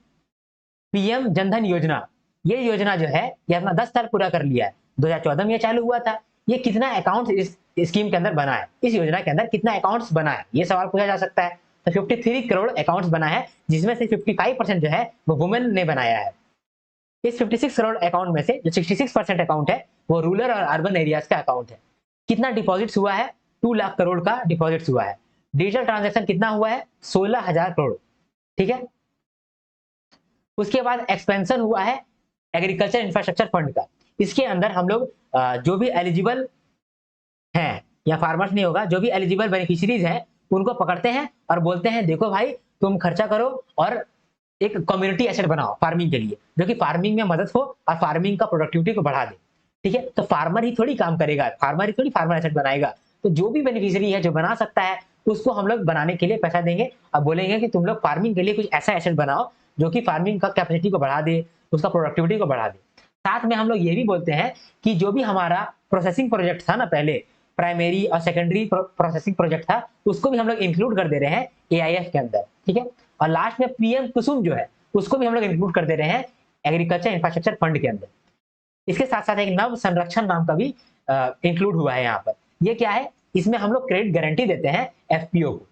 PM जनधन योजना, ये योजना जो है, ये अपना 10 साल पूरा कर लिया है। 2014 में ये चालू हुआ था। ये कितना अकाउंट इस स्कीम के अंदर बना है? इस योजना के अंदर कितना अकाउंट्स बना है, ये सवाल पूछा जा सकता है। तो 53 करोड़ अकाउंट्स बना है, जिसमें से 55% जो है वो वुमेन ने बनाया है। इस 56 करोड़ अकाउंट में से जो 66% अकाउंट है वो रूरल और अर्बन एरियाज का अकाउंट है। कितना डिपॉजिट्स हुआ है? 2 लाख करोड़ का डिपॉजिट्स हुआ है। डिजिटल ट्रांजैक्शन कितना हुआ है? 16,000 करोड़। ठीक है। उसके बाद एक्सपेंशन हुआ है एग्रीकल्चर इंफ्रास्ट्रक्चर फंड का। इसके अंदर हम लोग जो भी एलिजिबल हैं या फार्मर्स नहीं होगा, जो भी एलिजिबल बेनिफिशियरीज हैं उनको पकड़ते हैं और बोलते हैं देखो भाई तुम खर्चा करो और एक कम्युनिटी एसेट बनाओ फार्मिंग के लिए, जो कि फार्मिंग में मदद हो और फार्मिंग का प्रोडक्टिविटी को बढ़ा दे। ठीक है। तो फार्मर ही थोड़ी काम करेगा, फार्मर ही थोड़ी फार्मर एसेट बनाएगा। तो जो भी बेनिफिशियरी है जो बना सकता है उसको हम लोग बनाने के लिए पैसा देंगे और बोलेंगे कि तुम लोग फार्मिंग के लिए कुछ ऐसा एसेट बनाओ जो कि फार्मिंग का कैपेसिटी को बढ़ा दे, उसका प्रोडक्टिविटी को बढ़ा दे। साथ में हम लोग ये भी बोलते हैं कि जो भी हमारा प्रोसेसिंग प्रोजेक्ट था ना, पहले प्राइमरी और सेकेंडरी प्रोसेसिंग प्रोजेक्ट था, उसको भी हम लोग इंक्लूड कर दे रहे हैं एआईएफ के अंदर। ठीक है। और लास्ट में पीएम कुसुम जो है उसको भी हम लोग इंक्लूड कर दे रहे हैं एग्रीकल्चर इंफ्रास्ट्रक्चर फंड के अंदर। इसके साथ साथ एक नव संरक्षण नाम का भी इंक्लूड हुआ है यहाँ पर। ये क्या है? इसमें हम लोग क्रेडिट गारंटी देते हैं एफपीओ को।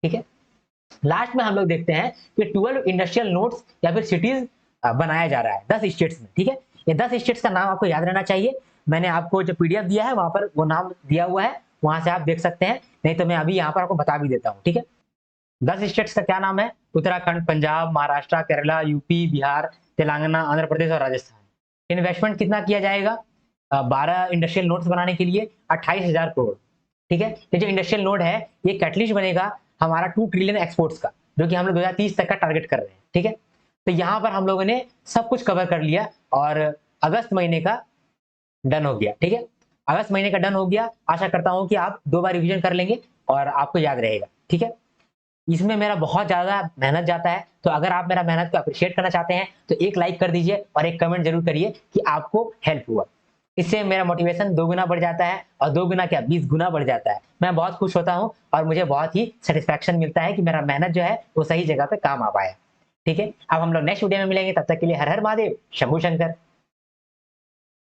ठीक है। लास्ट में हम लोग देखते हैं कि 12 इंडस्ट्रियल नोड्स या फिर सिटीज बनाया जा रहा है 10 स्टेट्स में। ठीक है। ये 10 स्टेट्स का नाम आपको याद रहना चाहिए। मैंने आपको जो पीडीएफ दिया है वहां पर वो नाम दिया हुआ है, वहां से आप देख सकते हैं, नहीं तो मैं अभी यहाँ पर आपको बता भी देता हूँ। ठीक है। 10 स्टेट्स का क्या नाम है? उत्तराखंड, पंजाब, महाराष्ट्र, केरला, यूपी, बिहार, तेलंगाना, आंध्र प्रदेश और राजस्थान। इन्वेस्टमेंट कितना किया जाएगा? 12 इंडस्ट्रियल नोड्स बनाने के लिए 28,000 करोड़। ठीक है। ये जो इंडस्ट्रियल नोड है ये कैटलिस्ट बनेगा हमारा 2 ट्रिलियन एक्सपोर्ट्स का, जो कि हम लोग 2030 तक का टारगेट कर रहे हैं। ठीक है। तो यहाँ पर हम लोगों ने सब कुछ कवर कर लिया और अगस्त महीने का डन हो गया। ठीक है। अगस्त महीने का डन हो गया। आशा करता हूँ कि आप 2 बार रिवीजन कर लेंगे और आपको याद रहेगा। ठीक है। इसमें मेरा बहुत ज्यादा मेहनत जाता है, तो अगर आप मेरा मेहनत को अप्रिशिएट करना चाहते हैं तो एक लाइक कर दीजिए और एक कमेंट जरूर करिए कि आपको हेल्प हुआ। इससे मेरा मोटिवेशन 2 गुना बढ़ जाता है और 2 गुना क्या 20 गुना बढ़ जाता है। मैं बहुत खुश होता हूँ और मुझे बहुत ही सेटिस्फैक्शन मिलता है कि मेरा मेहनत जो है वो सही जगह पे काम आ पाया। ठीक है। अब हम लोग नेक्स्ट वीडियो में मिलेंगे, तब तक के लिए हर हर महादेव, शंभू शंकर।